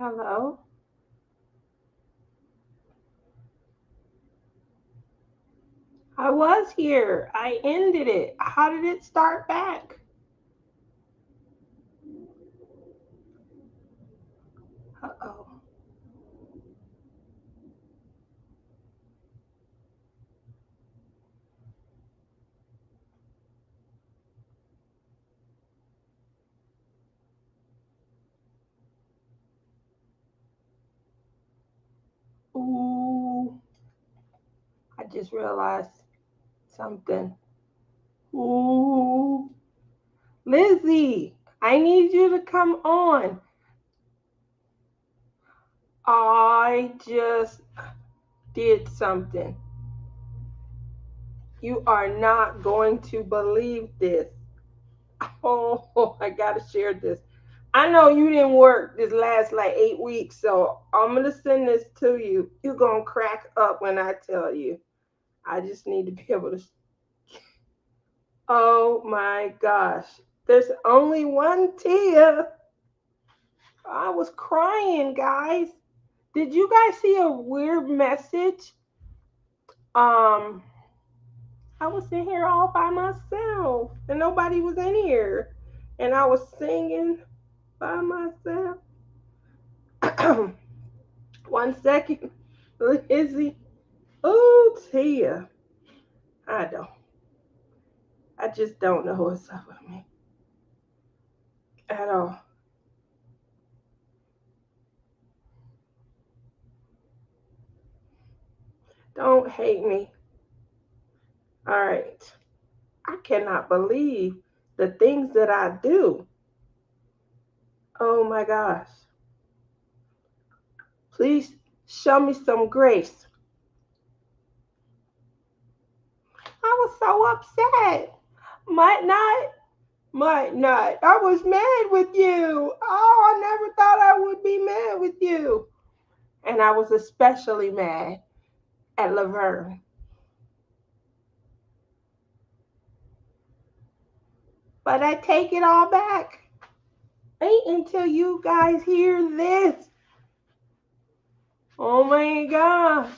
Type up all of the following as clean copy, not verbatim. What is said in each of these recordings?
Hello? I was here. I ended it. How did it start back? Uh-oh. Ooh, I just realized something. Ooh. Lizzie, I need you to come on. I just did something. You are not going to believe this. Oh, I gotta share this. I know you didn't work this last like 8 weeks, so I'm gonna send this to you. You're gonna crack up when I tell you. I just need to be able to. Oh my gosh. There's only one tear. I was crying, guys. Did you guys see a weird message? Um, I was in here all by myself and nobody was in here. And I was singing by myself. 1 second. Lizzie. Oh, Tia. I don't. I just don't know what's up with me at all. Don't hate me. All right. I cannot believe the things that I do. Oh my gosh. Please show me some grace. I was so upset. Might not. Might not. I was mad with you. Oh, I never thought I would be mad with you. And I was especially mad at Laverne. But I take it all back. Wait until you guys hear this. Oh my gosh.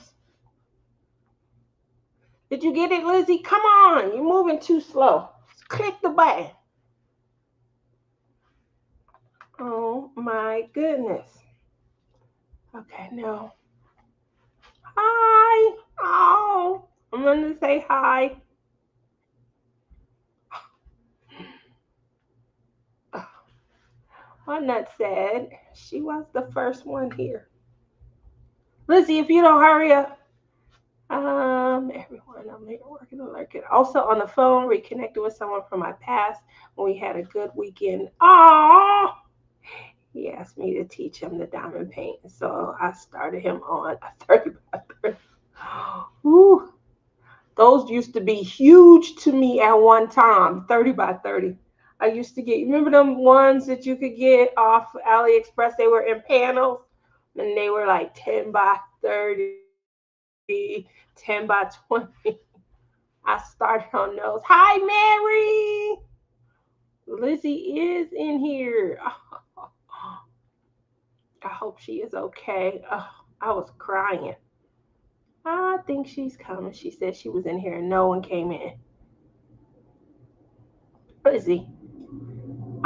Did you get it, Lizzie? Come on. You're moving too slow. Click the button. Oh my goodness. Okay, no. Hi. Oh, I'm going to say hi. I'm not sad. She was the first one here. Lizzie, if you don't hurry up. Everyone, I'm here working on lurking. Also on the phone, reconnected with someone from my past when we had a good weekend. Oh, he asked me to teach him the diamond paint, so I started him on a 30 by 30. Ooh, those used to be huge to me at one time, 30 by 30. I used to get, remember them ones that you could get off AliExpress? They were in panels and they were like 10 by 30, 10 by 20. I started on those. Hi, Mary. Lizzie is in here. I hope she is okay. Oh, I was crying. I think she's coming. She said she was in here and no one came in. Lizzie.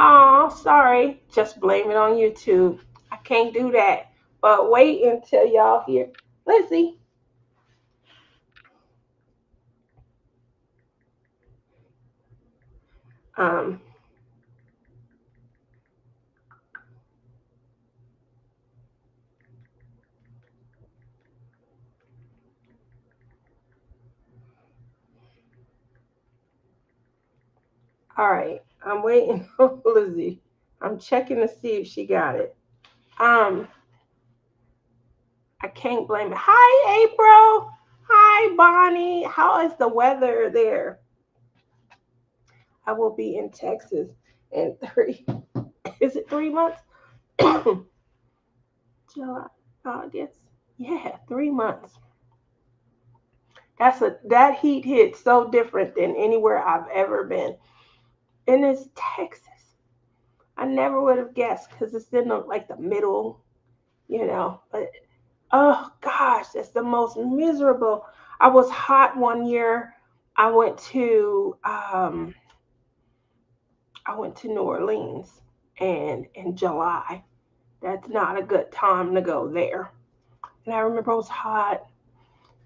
Oh, sorry. Just blame it on YouTube. I can't do that. But wait until y'all hear. Lizzie. Um, all right. I'm waiting on Lizzie. I'm checking to see if she got it. Um, I can't blame it. Hi, April. Hi, Bonnie. How is the weather there? I will be in Texas in three. Is it 3 months? July, August. Yeah, 3 months. That heat hits so different than anywhere I've ever been, and it's Texas. I never would have guessed because it's in the, like the middle. you know. But oh gosh, that's the most miserable. I was hot one year. I went to um, I went to New Orleans, and in July, that's not a good time to go there. And I remember it was hot,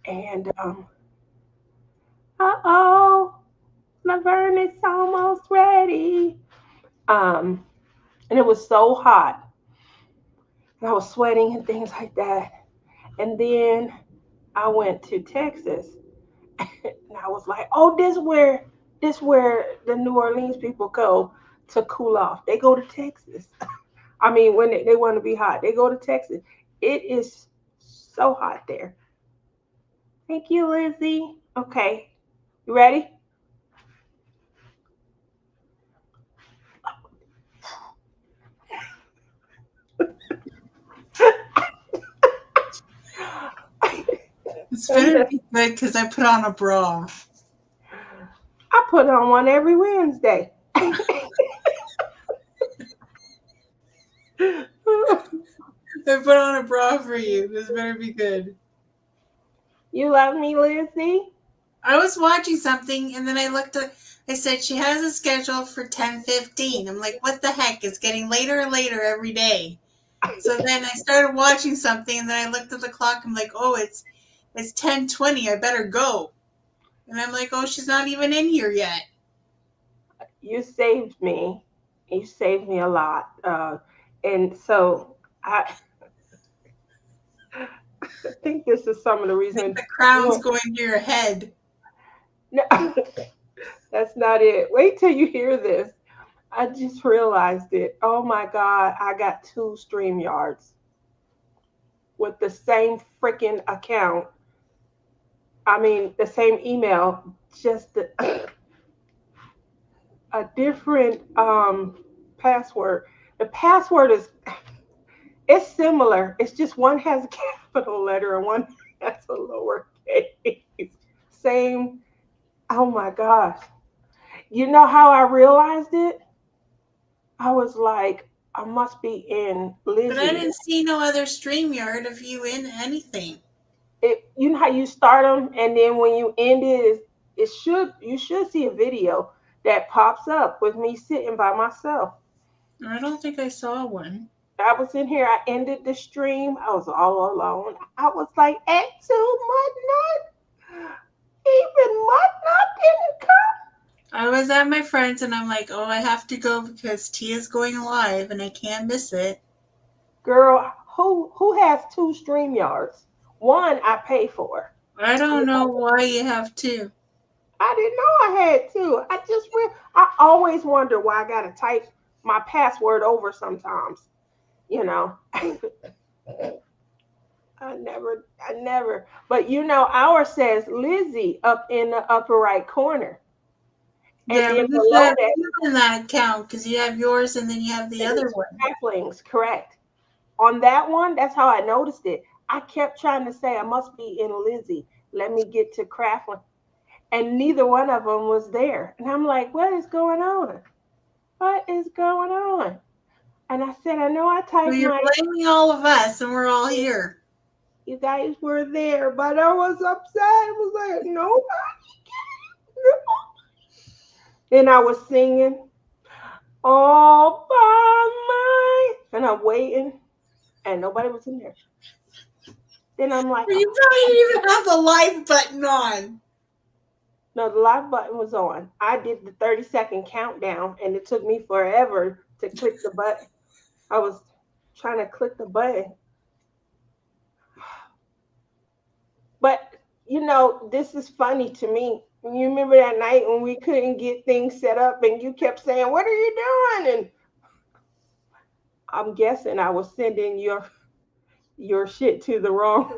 and uh-oh, Laverne is almost ready. Um, and it was so hot, and I was sweating and things like that. And then I went to Texas, and I was like, oh, this where the New Orleans people go to cool off. They go to Texas. I mean, when they want to be hot, they go to Texas. It is so hot there. Thank you, Lizzie. Okay, you ready? It's better be good because I put on a bra. I put on one every Wednesday. I put on a bra for you. This better be good. You love me, Lizzie? I was watching something and then I looked at. I said she has a schedule for 10:15. I'm like, what the heck? It's getting later and later every day. So then I started watching something and then I looked at the clock. I'm like, oh, it's 10:20. I better go. And I'm like, oh, she's not even in here yet. You saved me. You saved me a lot. And so I think this is some of the I think reason. the crown's going to your head. No, that's not it. Wait till you hear this. I just realized it. Oh my God, I got two StreamYards with the same freaking account. I mean, the same email, just a different password. The password is it's similar. It's just one has a capital letter and one has a lowercase. Same. Oh my gosh. You know how I realized it? I was like, I must be in But I Lizzie. didn't see no other StreamYard of you in anything. You know how you start them and then when you end it, it should you should see a video that pops up with me sitting by myself. I don't think I saw one. I was in here. I ended the stream. I was all alone. I was like, at two Mudnut, even Mudnut didn't come. I was at my friend's and I'm like, oh, I have to go because Tia's going live and I can't miss it. Girl, who has two stream yards? One I pay for. I don't know why you have to. I didn't know I had two. I always wonder why I gotta type my password over sometimes. You know. I never. But you know, ours says Lizzie up in the upper right corner. And Yeah, then but you should below have that, two in that account because you have yours and then you have the it other is one. halflings, correct. On that one, that's how I noticed it. I kept trying to say I must be in Lizzie. Let me get to Craftlin. And neither one of them was there. And I'm like, what is going on? What is going on? And I said, I know I So typed you're my, blaming all of us and we're all here. you guys were there, but I was upset. I was like, nobody came. And I was singing all by my, and I'm waiting, and nobody was in there. Then I'm like, But you oh, probably didn't even have the live button on. no, the live button was on. I did the 30-second countdown, and it took me forever to click the button. I was trying to click the button. But, you know, this is funny to me. You remember that night when we couldn't get things set up, and you kept saying, what are you doing? And I'm guessing I was sending your shit to the wrong.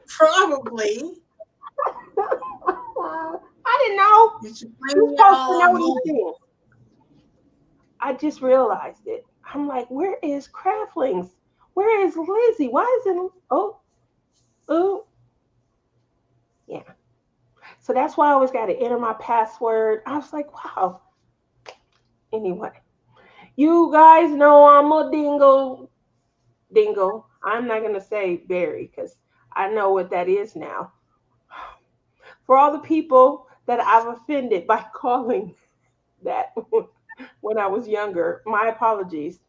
Probably. I didn't know. You should You're blame it supposed to all on know me. these things. I just realized it. I'm like, where is Craftlings? Where is Lizzie? Why isn't oh yeah. So that's why I always got to enter my password. I was like, wow. Anyway, you guys know I'm a dingo Dingle. I'm not going to say berry because I know what that is now. For all the people that I've offended by calling that when I was younger, my apologies.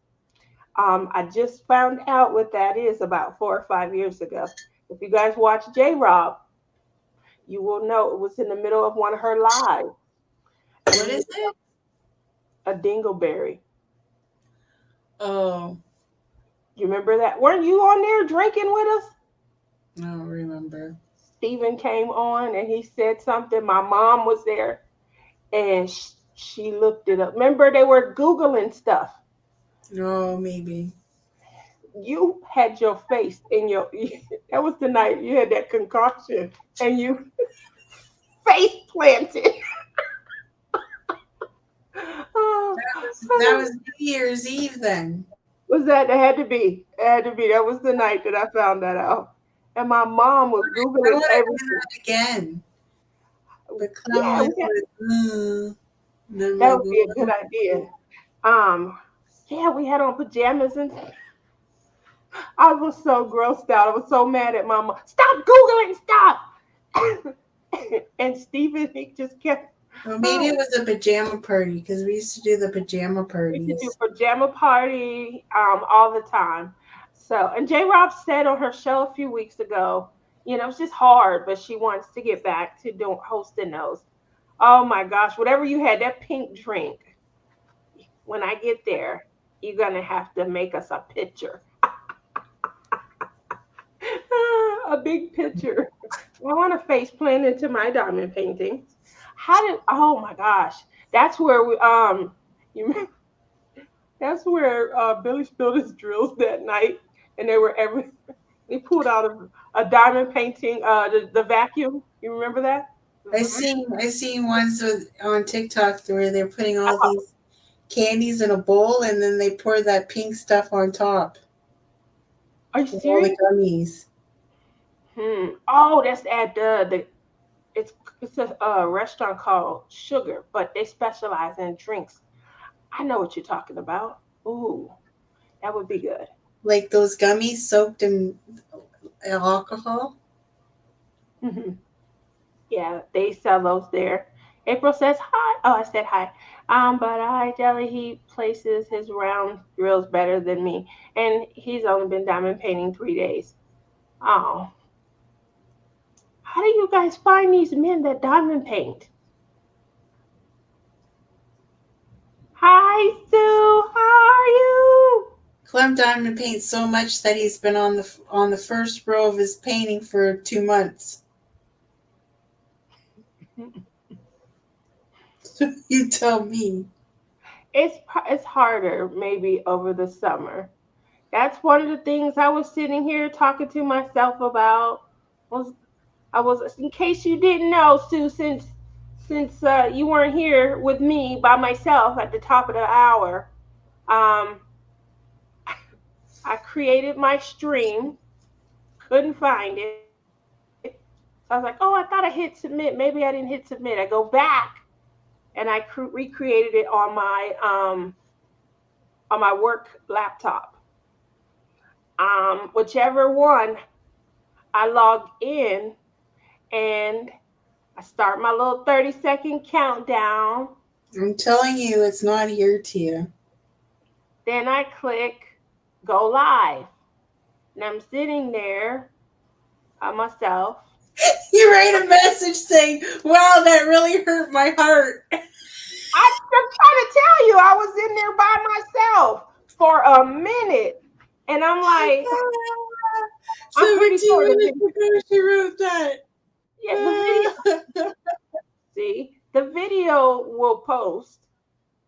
I just found out what that is about 4 or 5 years ago. If you guys watch J Rob, you will know it was in the middle of one of her lives, and What is it? a dingleberry. Oh, You remember that? Weren't you on there drinking with us? I don't remember. Stephen came on and he said something. My mom was there and she looked it up. Remember, they were Googling stuff. Oh, maybe. You had your face in your, that was the night you had that concoction and you face planted. Oh, That was New Year's Eve then. was that? It had to be. It had to be. That was the night that I found that out. And my mom was I Googling want to do everything. that again. But come Yeah, with then that like, would be a good idea. Um, yeah, we had on pajamas and I was so grossed out. I was so mad at my mom. Stop Googling, stop. And Stephen, he just kept, well, maybe it oh, was a pajama party because we used to do the pajama we used to do parties. pajama party all the time. So, and J Rob said on her show a few weeks ago, it's just hard, but she wants to get back to doing hosting those. Oh my gosh, whatever you had, that pink drink, when I get there, you're going to have to make us a picture. A big picture. I want a face plant into my diamond paintings. How did? Oh my gosh, that's where you remember, that's where Billy spilled his drills that night, and they were every. He pulled out a diamond painting, the vacuum. You remember that? I seen ones on TikTok where they're putting all these candies in a bowl and then they pour that pink stuff on top Are you with all the serious? gummies. Oh, that's at the it's a restaurant called Sugar, but they specialize in drinks. I know what you're talking about. Ooh, that would be good. Like those gummies soaked in alcohol. Hmm. Yeah, they sell those there. April says hi. Oh, I said hi. But I jelly he places his round drills better than me, and he's only been diamond painting 3 days. Oh, how do you guys find these men that diamond paint? Hi, Sue. How are you? Clem Diamond paints so much that he's been on the first row of his painting for 2 months. You tell me. It's harder maybe over the summer. That's one of the things I was sitting here talking to myself about. Was I was in case you didn't know, Sue, since you weren't here with me by myself at the top of the hour, um, I created my stream, couldn't find it. So I was like, oh, I thought I hit submit. Maybe I didn't hit submit. I go back and I recreated it on my work laptop. Whichever one, I log in and I start my little 30-second countdown. I'm telling you, it's not here to you. Then I click go live. And I'm sitting there by myself. You write a message saying, "Wow, that really hurt my heart." I'm trying to tell you, I was in there by myself for a minute. And I'm like, I'm pretty 17 sure the minutes video, ago, she wrote yeah, the video, that. see, the video will post.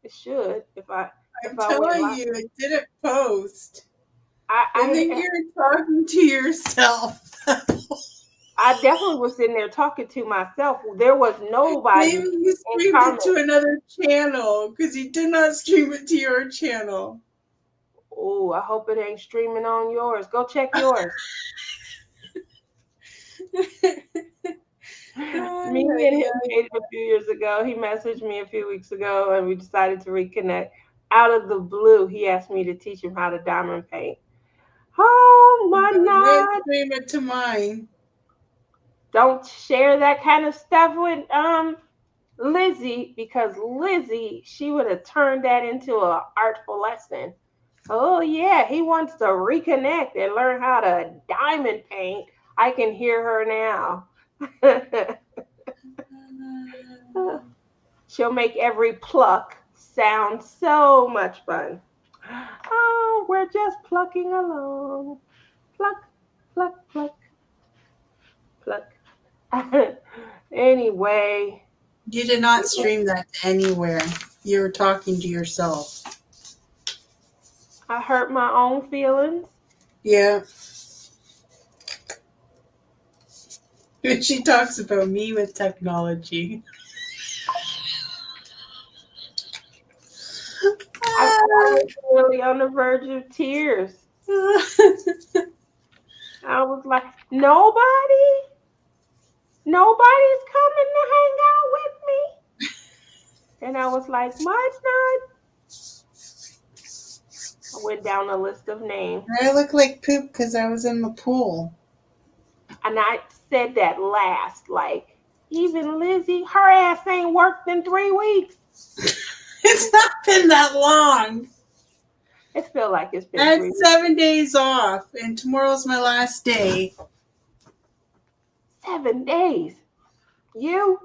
It should if I'm I went telling live. you, it didn't post. And then I you're talking to yourself. I definitely was sitting there talking to myself. There was nobody Maybe you in streamed it comment. to another channel because you did not stream it to your channel. Oh, I hope it ain't streaming on yours. Go check yours. Ay, Me and ay, him dated a few years ago. He messaged me a few weeks ago and we decided to reconnect. Out of the blue, he asked me to teach him how to diamond paint. Oh my I'm going to God. stream it to mine. Don't share that kind of stuff with Lizzie, because Lizzie, she would have turned that into an artful lesson. Oh yeah, he wants to reconnect and learn how to diamond paint. I can hear her now. She'll make every pluck sound so much fun. Oh, we're just plucking along. Pluck, pluck, pluck, pluck. Anyway, You did not stream that to anywhere. You were talking to yourself. I hurt my own feelings. Yeah. She talks about me with technology. I was really on the verge of tears. I was like, nobody's coming to hang out with me. And I was like, my God. I went down a list of names. I look like poop because I was in the pool. And I said that last, like, even Lizzie, her ass ain't worked in 3 weeks. It's not been that long. It feel like it's been I had 3 weeks. 7 days off, and tomorrow's my last day. 7 days. You?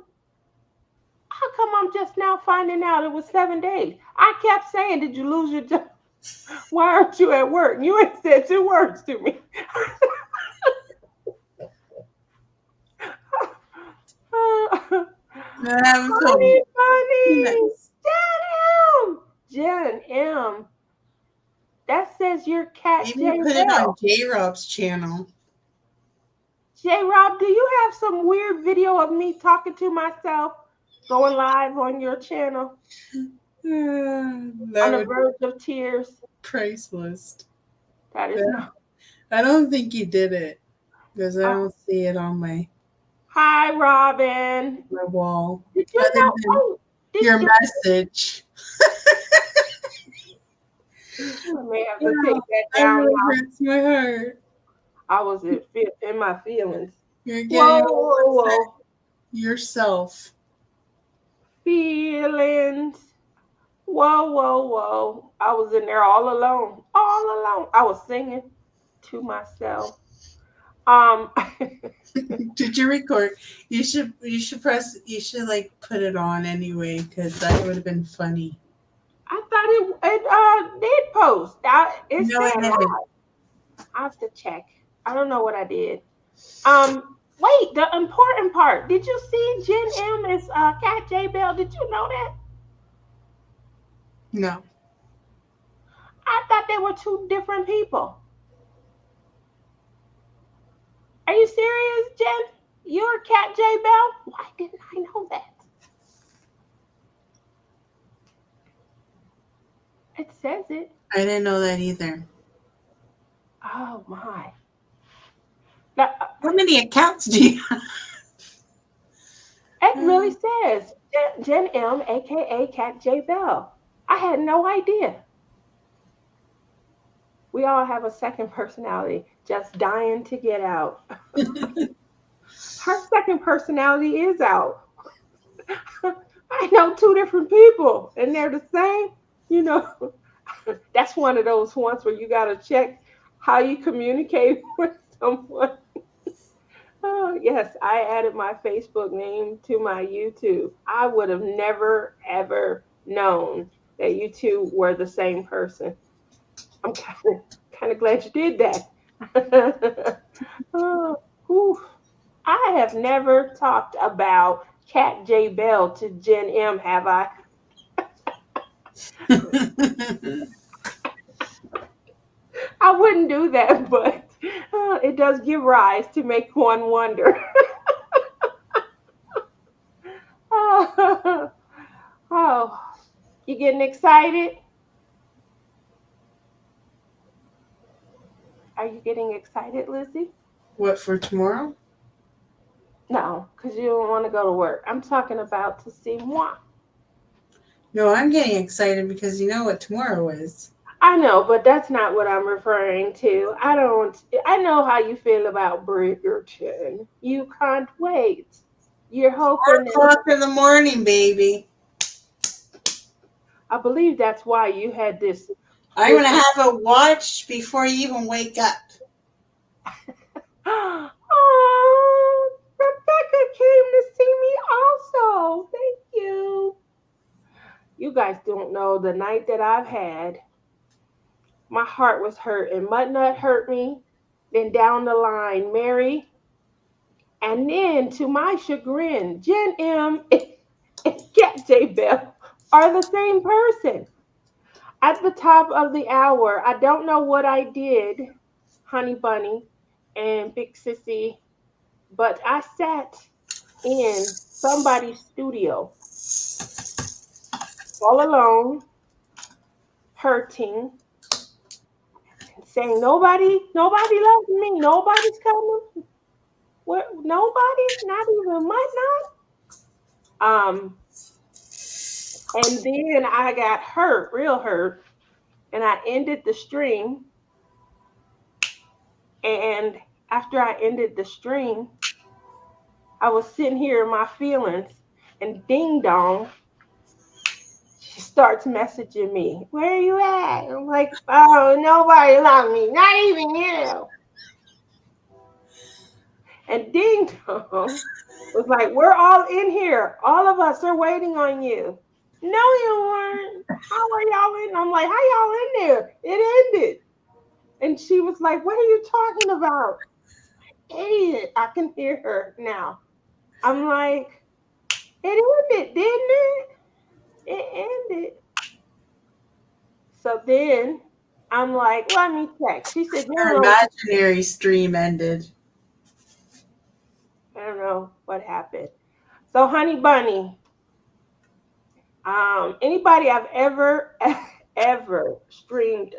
How come I'm just now finding out it was 7 days? I kept saying, did you lose your job? Why aren't you at work? You ain't said 2 words to me. Funny, funny. Nice. Jen M. That says your cat Maybe J put it on Bell. J-Rob's channel. J Rob, do you have some weird video of me talking to myself going live on your channel? On the verge of tears. Priceless. That is not. I don't think you did it because I Oh. don't see it on my Hi, Robin. wall. Did you Other know? than Oh, did your you? message. I may have to take that That down really now. hurts my heart. I was in my feelings. You're Whoa, getting whoa, whoa. yourself. Feelings. Whoa, whoa, whoa. I was in there all alone. All alone. I was singing to myself. Did you record? You should like put it on anyway because that would have been funny. I thought it did post. It No, it said didn't. live. I have to check. I don't know what I did. Wait, the important part. Did you see Jen M is Cat J Bell? Did you know that? No. I thought they were two different people. Are you serious, Jen? You're Cat J Bell? Why didn't I know that? It says it. I didn't know that either. Oh my. How many accounts do you have? It really says Jen M, aka Cat J Bell. I had no idea. We all have a second personality, just dying to get out. Her second personality is out. I know two different people, and they're the same. You know, that's one of those ones where you got to check how you communicate with someone. Oh, yes, I added my Facebook name to my YouTube. I would have never, ever known that you two were the same person. I'm kind of glad you did that. Oh, whew. I have never talked about Cat J Bell to Jen M, have I? I wouldn't do that, but it does give rise to make one wonder. Oh, oh, you getting excited? Are you getting excited, Lizzie? What, for tomorrow? No, because you don't want to go to work. I'm talking about to see moi. No, I'm getting excited because you know what tomorrow is. I know, but that's not what I'm referring to. I don't. I know how you feel about Bridgerton. You can't wait. You're hoping that. 4 o'clock in the morning, baby. I believe that's why you had I'm this. gonna have a watch before you even wake up. Oh, Rebecca came to see me also. Thank you. You guys don't know the night that I've had. My heart was hurt, and Mudnut hurt me. Then down the line, Mary, and then to my chagrin, Jen M and Cat J Bell are the same person. At the top of the hour, I don't know what I did, Honey Bunny and Big Sissy, but I sat in somebody's studio all alone, hurting, saying nobody loves me, nobody's coming. What? Nobody, not even might not. And then I got hurt, real hurt, and I ended the stream. And after I ended the stream, I was sitting here in my feelings, and ding dong, she starts messaging me. Where are you at? I'm like, oh, nobody loves me, not even you. And ding dong was like, we're all in here. All of us are waiting on you. No, you weren't. How are y'all in? I'm like, how y'all in there? It ended. And she was like, what are you talking about? Idiot. I can hear her now. I'm like, it ended, didn't it? It ended. So then I'm like, let me check. She said, Your no, imaginary stream ended. I don't know what happened. So, Honey Bunny, anybody I've ever, ever streamed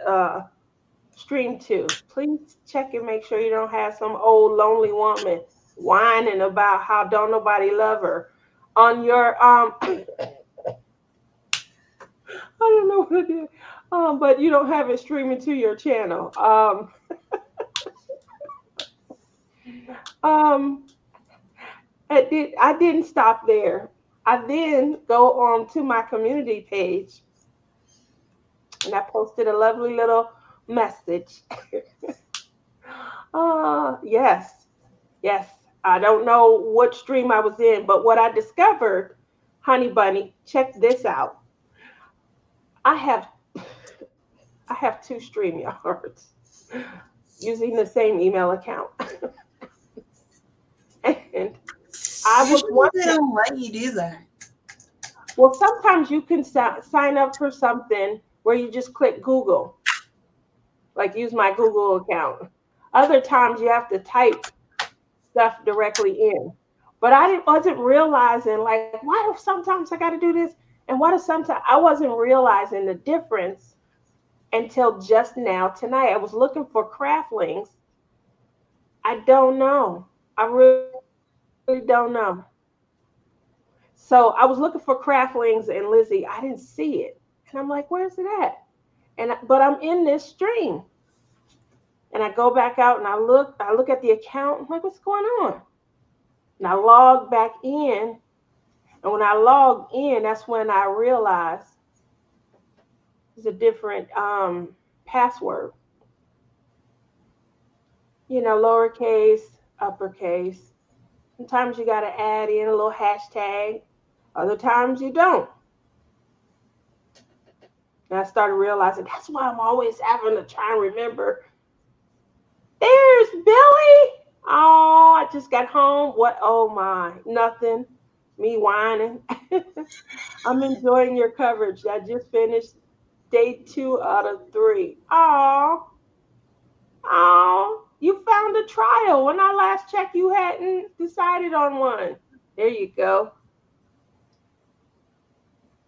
to, please check and make sure you don't have some old lonely woman whining about how don't nobody love her on your I don't know what it is. But you don't have it streaming to your channel. Um, I didn't stop there. I then go on to my community page and I posted a lovely little message. Yes, yes. I don't know what stream I was in, but what I discovered, Honey Bunny, check this out. I have I have two StreamYards using the same email account. And I was Usually they wondering, don't let you do that. well, sometimes you can sign up for something where you just click Google, like use my Google account. Other times you have to type stuff directly in. But wasn't realizing, like, why do sometimes I got to do this? And why do sometimes I wasn't realizing the difference until just now tonight. I was looking for craftlings. I don't know. I really don't know. So I was looking for craftlings and Lizzie. I didn't see it. And I'm like, where's it at? But I'm in this stream. And I go back out and I look at the account. I'm like, what's going on? And I log back in. And when I log in, that's when I realized it's a different password. Lowercase, uppercase. Sometimes you got to add in a little hashtag. Other times you don't. And I started realizing that's why I'm always having to try and remember. There's Billy. Oh, I just got home. What? Oh my, nothing. Me whining. I'm enjoying your coverage. I just finished day 2 out of 3. Oh, oh, you found a trial. When I last checked, you hadn't decided on one. There you go.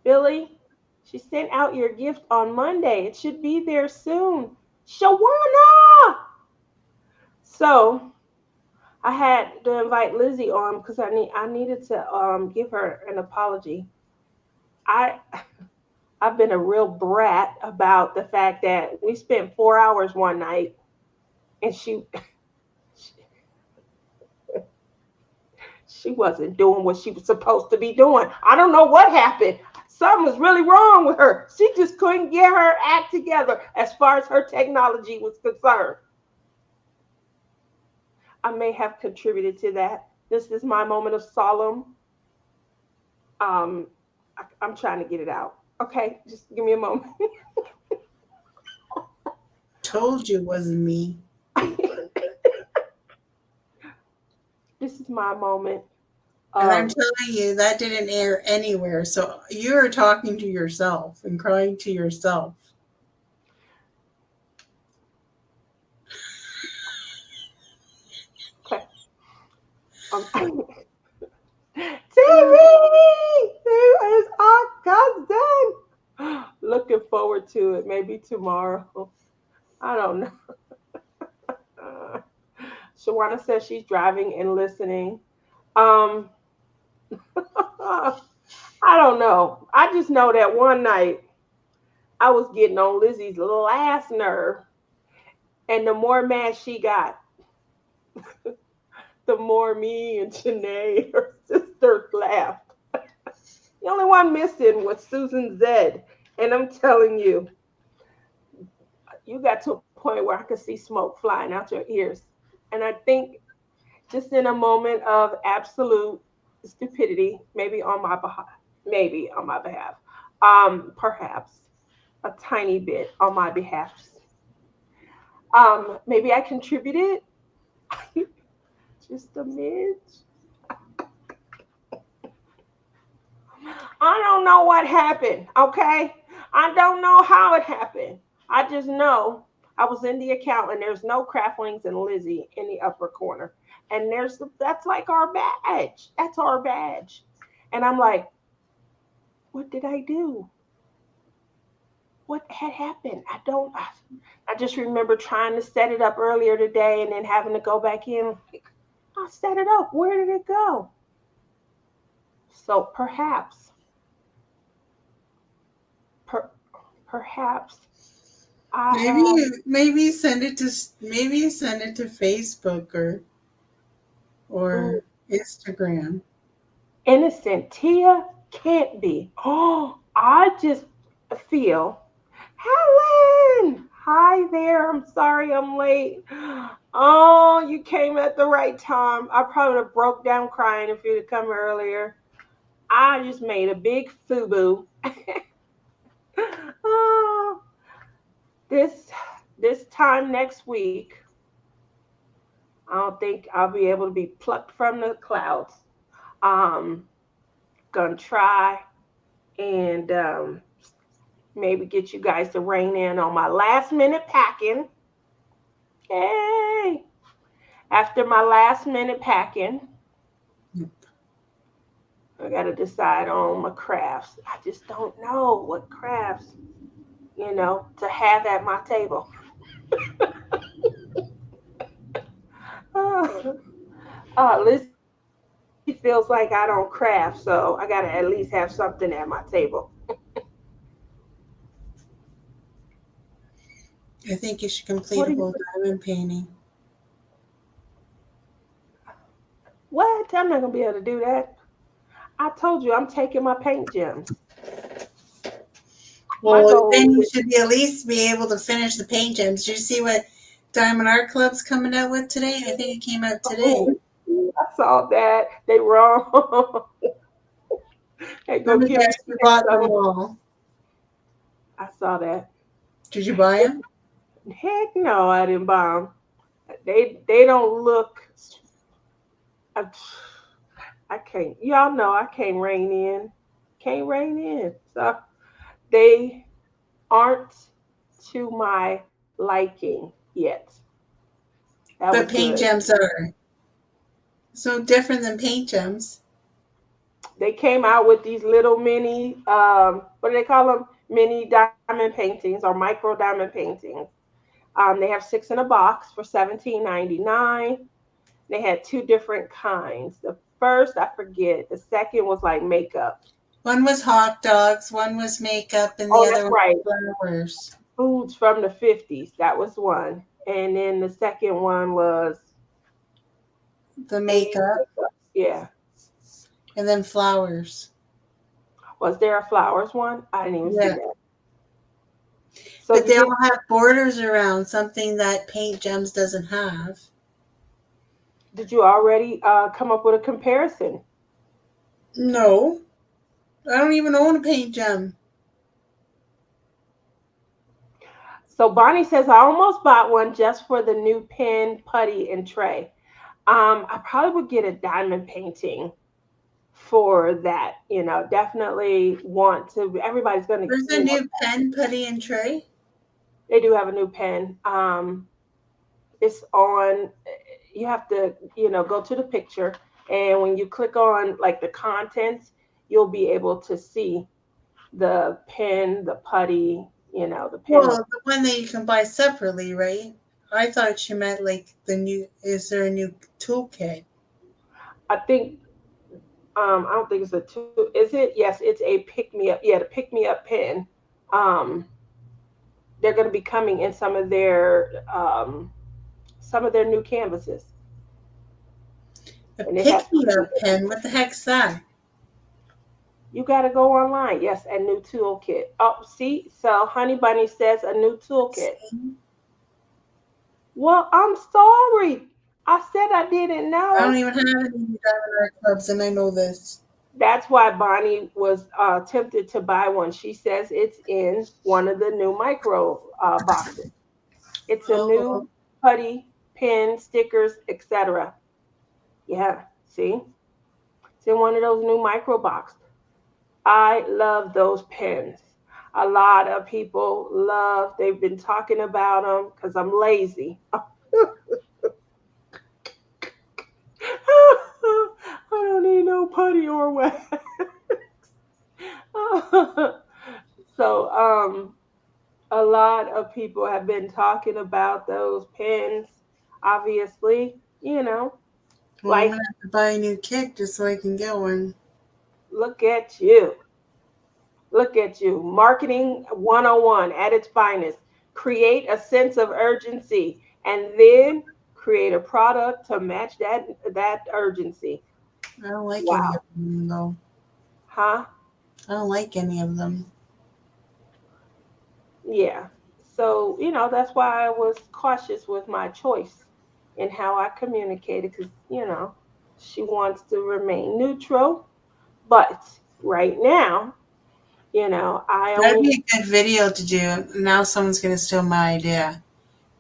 Billy, she sent out your gift on Monday. It should be there soon. Shawana! So I had to invite Lizzie on because I needed to give her an apology. I I've been a real brat about the fact that we spent 4 hours one night and she wasn't doing what she was supposed to be doing. I don't know what happened. Something was really wrong with her. She just couldn't get her act together as far as her technology was concerned. I may have contributed to that. This is my moment of solemn. Um, I'm trying to get it out. Okay, just give me a moment. Told you it wasn't me. This is my moment And I'm of telling you, that didn't air anywhere. So you're talking to yourself and crying to yourself. okay. TV. There is our cousin. Looking forward to it. Maybe tomorrow. I don't know. Shawana says she's driving and listening. Um, I don't know. I just know that one night I was getting on Lizzie's last nerve, and the more mad she got, the more me and Janae, her sister, laughed. The only one missing was Susan Zed, and I'm telling you, you got to a point where I could see smoke flying out your ears, and I think just in a moment of absolute stupidity, maybe on my behalf, perhaps a tiny bit on my behalf. Maybe I contributed just a midge. I don't know what happened, okay? I don't know how it happened. I just know I was in the account and there's no Craftlings and Lizzie in the upper corner. And that's like our badge. That's our badge. And I'm like, what did I do? What had happened? I just remember trying to set it up earlier today and then having to go back in. Like, I set it up. Where did it go? So per, perhaps I have Maybe send it to Facebook or Instagram. innocent. Tia can't be. Oh, I just feel. Helen! Hi there. I'm sorry I'm late. Oh, you came at the right time. I probably would have broke down crying if you'd have come earlier. I just made a big FUBU. Oh, this this time next week, I don't think I'll be able to be plucked from the clouds. Um, gonna try and maybe get you guys to rein in on my last minute packing. Hey, after my last minute packing, I got to decide on my crafts. I just don't know what crafts, to have at my table. Oh, Lizzie feels like I don't craft, so I got to at least have something at my table. I think you should What do complete a you whole diamond painting. What? I'm not gonna be able to do that. I told you I'm taking my paint gems. My Well, goal then you is. should be at least be able to finish the paint gems. Did you see what Diamond Art Club's coming out with today? I think it came out today. Oh, I saw that. They wrong. Hey, I'm go the give me best you bought them some. all. I saw that. Did you buy them? Heck no, I didn't buy them. They don't look. I, I can't. Y'all know I can't rein in. Can't rein in. So they aren't to my liking yet. That But was paint good. gems are so different than paint gems. They came out with these little mini, what do they call them? Mini diamond paintings or micro diamond paintings. They have six in a box for 17.99. They had two different kinds. The first, I forget. The second was like makeup. One was hot dogs, one was makeup, and the Oh, other that's one right. was flowers. Foods from the 50s. That was one. And then the second one was The a makeup, yeah. and then flowers. Was there a flowers one? I didn't even see Yeah. that. So But you they did all have borders around, something that Paint Gems doesn't have. did you already come up with a comparison? No. I don't even own a Paint Gem. So Bonnie says I almost bought one just for the new pen, putty, and tray. I probably would get a diamond painting for that. Definitely want to. Everybody's gonna, There's a new pen, putty, and tray. they do have a new pen. It's on. You have to, go to the picture, and when you click on like the contents, you'll be able to see the pen, the putty, the pen. Well, the one that you can buy separately, right? I thought she meant like the new. Is there a new toolkit? I think I don't think it's a two. Is it? Yes, it's a pick me up. Yeah, the pick me up pen. Um, they're going to be coming in some of their new canvases, A and it has. pick me up pen. What the heck's that? You got to go online. Yes, a new toolkit. Oh, see, so Honey Bunny says a new toolkit. See? Well, I'm sorry. I said I didn't I don't know. even have any diamond art clubs, and I know this. That's why Bonnie was tempted to buy one. She says it's in one of the new micro boxes. It's a Oh, new putty, pen, stickers, etc. Yeah, see? It's in one of those new micro boxes. I love those pens. A lot of people they've been talking about them because I'm lazy. I don't need no putty or wax. So, a lot of people have been talking about those pens. Obviously, well, I'm like, gonna have to buy a new kit just so I can get one. look at you. Look at you. Marketing 101 at its finest. Create a sense of urgency and then create a product to match that urgency. I don't like any of Wow. them though. Huh? I don't like any of them. Yeah. So, that's why I was cautious with my choice in how I communicated because, she wants to remain neutral. But right now, I That'd only, be a good video to do. Now someone's gonna steal my idea.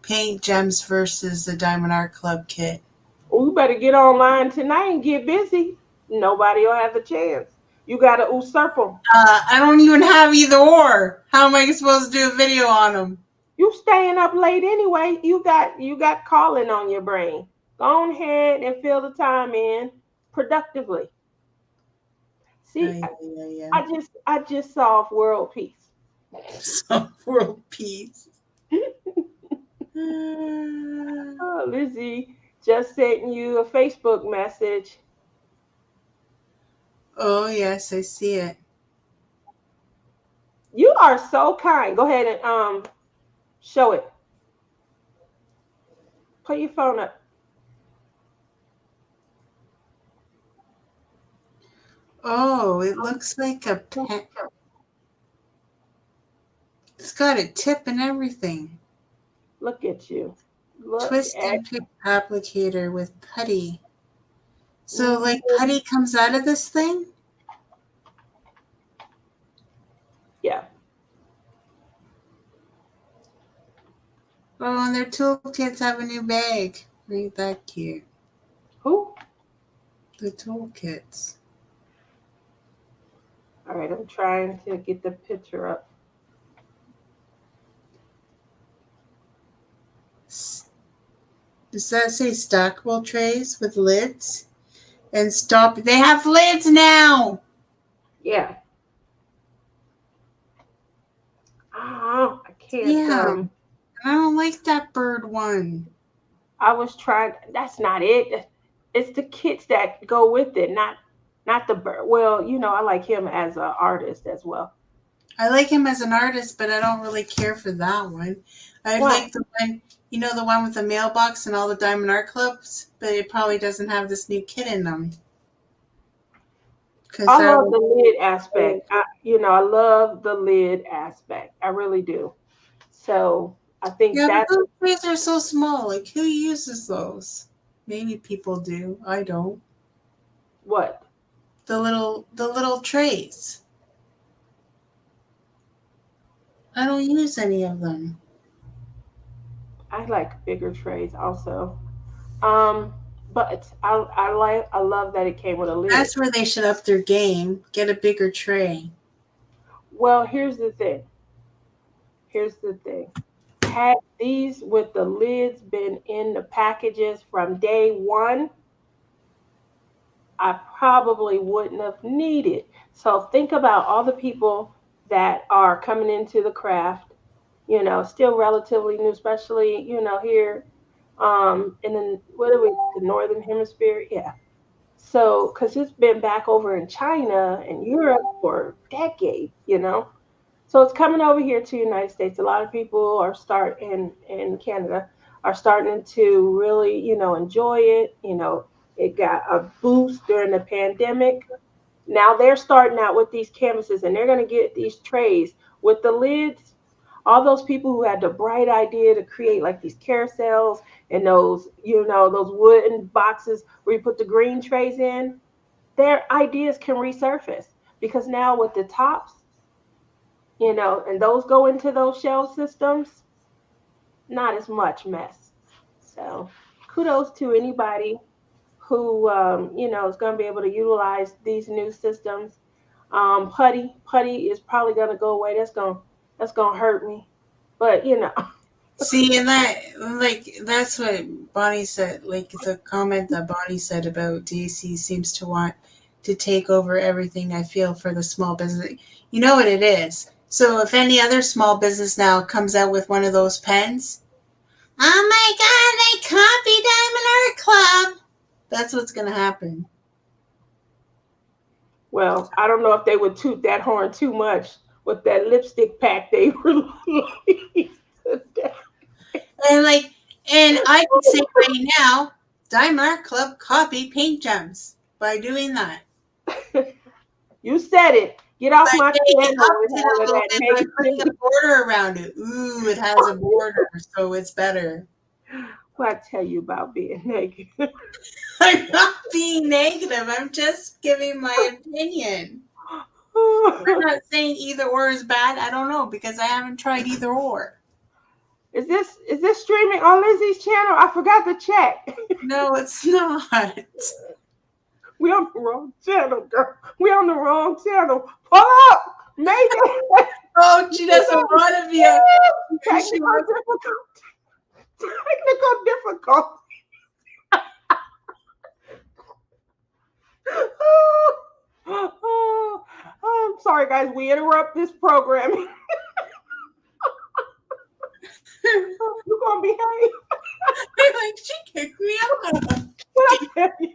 Paint Gems versus the Diamond Art Club kit. we better get online tonight and get busy. Nobody will have a chance. You got to usurp them. I don't even have either or. How am I supposed to do a video on them? You staying up late anyway. You got calling on your brain. Go on ahead and fill the time in productively. See, Yeah, yeah, yeah. I just solved world peace. Some world peace. Oh, Oh, Lizzie just sent you a Facebook message. yes, I see it. You are so kind. Go ahead and show it. Put your phone up. Oh, it looks like a pen. It's got a tip and everything. Look at you. Look Twist at and pick applicator with putty. So, you. like, putty comes out of this thing? Yeah. Oh, and their toolkits have a new bag. Ain't that cute? Who? The toolkits. All right, I'm trying to get the picture up. Does that say stackable trays with lids? And stop. They have lids now! Yeah. Oh, I can't. Yeah. I don't like that bird one. I was trying. That's not it. It's the kits that go with it, not. Not the bird. Well, I like him as an artist as well. I like him as an artist, but I don't really care for that one. I Why? like the one, the one with the mailbox and all the Diamond Art Clubs, but it probably doesn't have this new kid in them. Because I that love was, the lid aspect. I love the lid aspect. I really do. So I think yeah, but that's those trays are so small. Like, who uses those? Maybe people do. I don't. what The little trays. I don't use any of them. I like bigger trays also. Um, but I love that it came with a lid. That's where they should up their game. Get a bigger tray. Well, here's the thing. Here's the thing. Had these with the lids been in the packages from day one, I probably wouldn't have needed. So think about all the people that are coming into the craft, still relatively new, especially, here in the, what are we, the Northern Hemisphere? Yeah. So, because it's been back over in China and Europe for decades. So it's coming over here to the United States. A lot of people are starting in Canada are starting to really, enjoy it. It got a boost during the pandemic. Now they're starting out with these canvases and they're going to get these trays with the lids. All those people who had the bright idea to create like these carousels and those wooden boxes where you put the green trays in, their ideas can resurface because now with the tops, and those go into those shell systems, not as much mess. So kudos to anybody who is going to be able to utilize these new systems. Putty is probably going to go away. That's going to hurt me, but See, and that, like, that's what Bonnie said. Like, the comment that Bonnie said about DC seems to want to take over everything I feel for the small business. You know what it is. So, if any other small business now comes out with one of those pens, oh my god, they copy Diamond Art Club. That's what's going to happen. well, I don't know if they would toot that horn too much with that lipstick pack they released today. And, like, and I can say right now, Diamond Art Club copy Paint Gems by doing that. You said it. Get off By my getting it channel with updated a all of little that bit by putting a negativity. border around it. Ooh, it has a border, so it's better. What I tell you about being negative. I'm not being negative. I'm just giving my opinion. I'm not saying either or is bad. I don't know because I haven't tried either or. Is this streaming on Lizzie's channel? I forgot to check. No, it's not. We on the wrong channel, girl. We on the wrong channel. Pull up, Mayday. Oh, she doesn't want to be a. She Technical wants. difficulty. Technical difficulty. I'm sorry, guys. We interrupt this programming. You gonna behave? Like she kicked me out. What I tell you?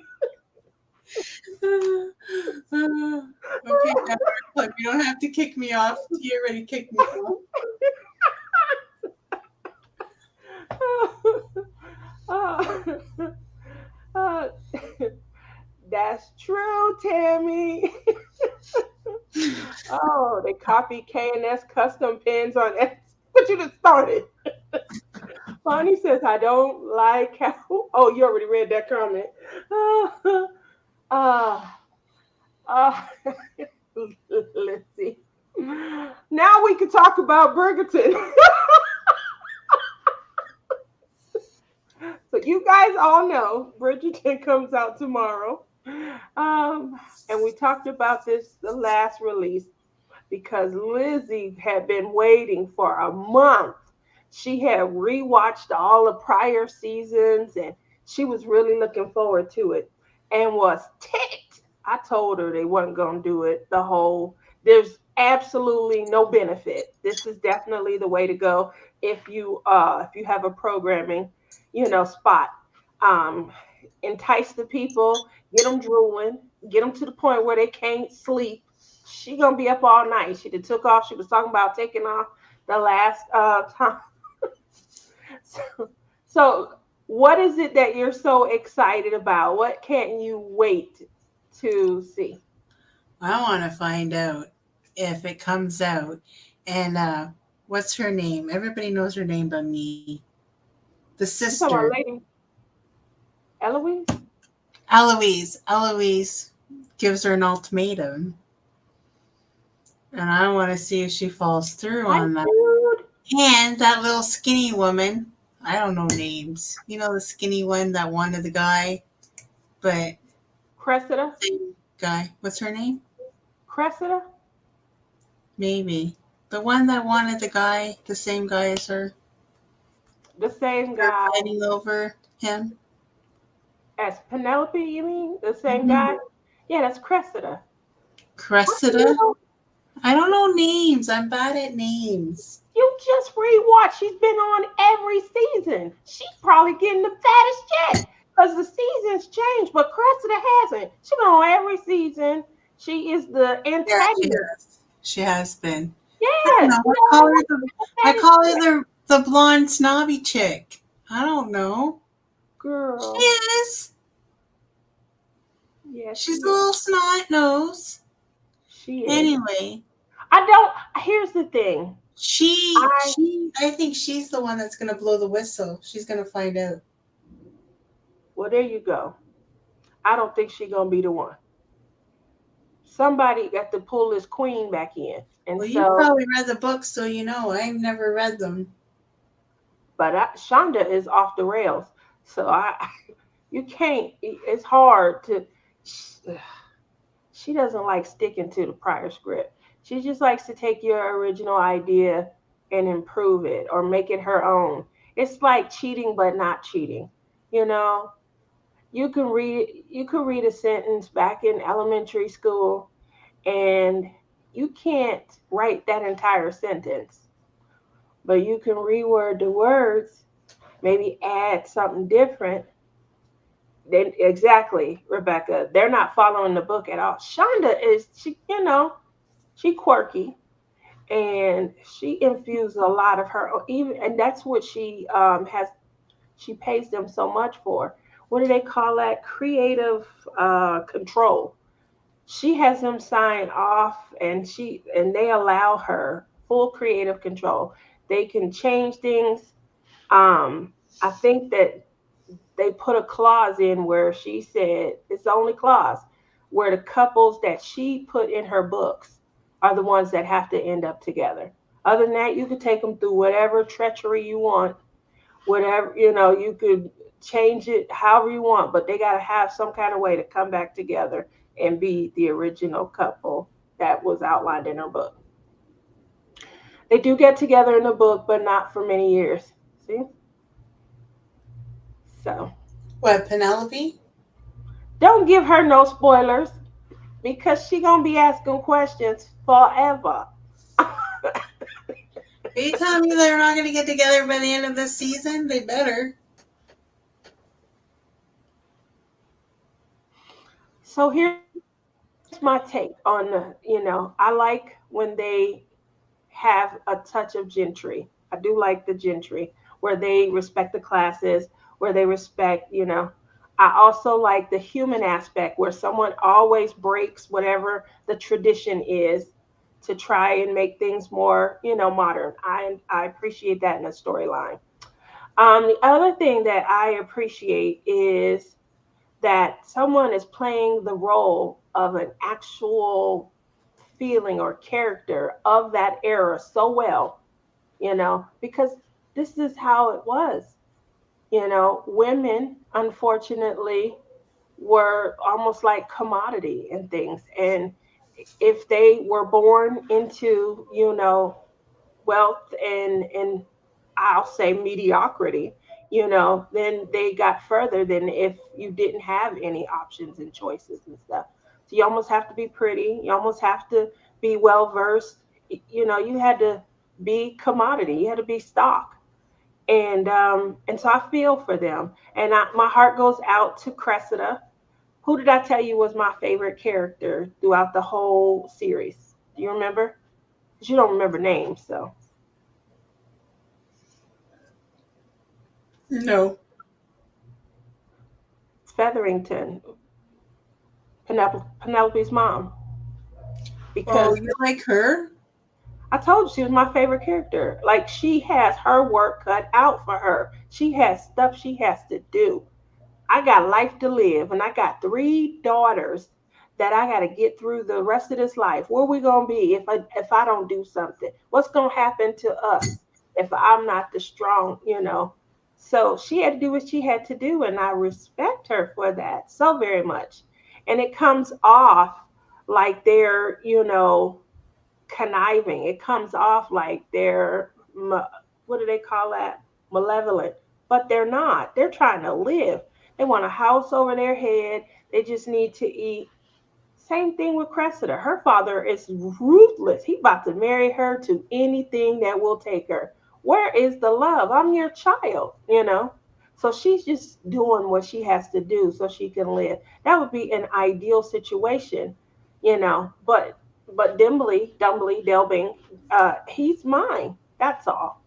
Okay, look, you don't have to kick me off. You already kicked me off. Uh, uh, that's true, Tammy. Oh, they copy K&S custom pins on it. But you just started. Bonnie says, I don't like how. Oh, you already read that comment. Uh, uh, let's see. Now we can talk about Bridgerton. So you guys all know Bridgerton comes out tomorrow. And we talked about this the last release because Lizzie had been waiting for a month. She had rewatched all the prior seasons and she was really looking forward to it and was ticked. I told her they wasn't going to do it the whole. There's absolutely no benefit. This is definitely the way to go if you have a programming, spot. Um entice the people, get them drooling, get them to the point where they can't sleep. She gonna be up all night. She done took off. She was talking about taking off the last time. So, so what is it that you're so excited about? What can't you wait to see? I want to find out if it comes out. And what's her name? Everybody knows her name but me. The You talking sister, about Lady Eloise? Eloise. Eloise gives her an ultimatum, and I want to see if she falls through Hi, on that. dude. And that little skinny woman. I don't know names. You know the skinny one that wanted the guy, but Cressida? same guy. What's her name? Cressida? Maybe the one that wanted the guy, the same guy as her. The same They're guy fighting over him. as Penelope, you mean? The same Hmm. guy? Yeah, that's Cressida. How do you Cressida. know? I don't know names. I'm bad at names. You just rewatch. She's been on every season. She's probably getting the fattest check because the seasons change, but Cressida hasn't. She's been on every season. She is the Yeah, she antagonist. has. She has been. I don't Yes, know. you know what? The I fattest call her check. the blonde snobby chick. I don't know. She Girl. is. Yeah, she She's a is. little snot nose. She is. Anyway, I don't. Here's the thing. I I think she's the one that's gonna blow the whistle. She's gonna find out. well, there you go. I don't think she's gonna be the one. Somebody got to pull this queen back in, and Well, you so, probably read the book, so you know. I've never read them. but Shonda is off the rails. So you can't. It's hard to. She doesn't like sticking to the prior script. She just likes to take your original idea and improve it or make it her own. It's like cheating but not cheating. You know, you can read a sentence back in elementary school and you can't write that entire sentence, but you can reword the words, maybe add something different. Then exactly, Rebecca, they're not following the book at all. Shonda is she quirky and she infused a lot of her even, and that's what she pays them so much for. What do they call that? Creative control. She has them sign off, and they allow her full creative control. They can change things. I think that they put a clause in where she said it's the only clause where the couples that she put in her books are the ones that have to end up together. Other than that, you could take them through whatever treachery you want, whatever, you could change it however you want, but they got to have some kind of way to come back together and be the original couple that was outlined in her book. They do get together in the book, but not for many years. See? So What, Penelope? don't give her no spoilers because she gonna be asking questions forever. Are you telling me they're not gonna get together by the end of this season? They better. So here's my take on I like when they have a touch of gentry. I do like the gentry where they respect the classes, where they respect, I also like the human aspect where someone always breaks whatever the tradition is to try and make things more, modern. I appreciate that in a storyline. The other thing that I appreciate is that someone is playing the role of an actual feeling or character of that era so well, because this is how it was. Women, unfortunately, were almost like commodity and things. And if they were born into, wealth and I'll say mediocrity, then they got further than if you didn't have any options and choices and stuff. So you almost have to be pretty. You almost have to be well versed. You had to be commodity. You had to be stock. And so I feel for them, and my heart goes out to Cressida. Who did I tell you was my favorite character throughout the whole series? Do you remember? Because you don't remember names, so No. it's Featherington, Penelope's mom. Oh, Because you like her? I told you she was my favorite character. Like, she has her work cut out for her. She has stuff she has to do. I got life to live, and I got three daughters that I got to get through the rest of this life. Where we gonna be if I don't do something? What's gonna happen to us if I'm not the strong? So she had to do what she had to do, and I respect her for that so very much. And it comes off like they're conniving. It comes off like they're what do they call that? Malevolent. But they're not. They're trying to live. They want a house over their head. They just need to eat. Same thing with Cressida. Her father is ruthless. He about to marry her to anything that will take her. Where is the love? I'm your child. So she's just doing what she has to do so she can live. That would be an ideal situation. But Dumbly, Delbing, he's mine. That's all.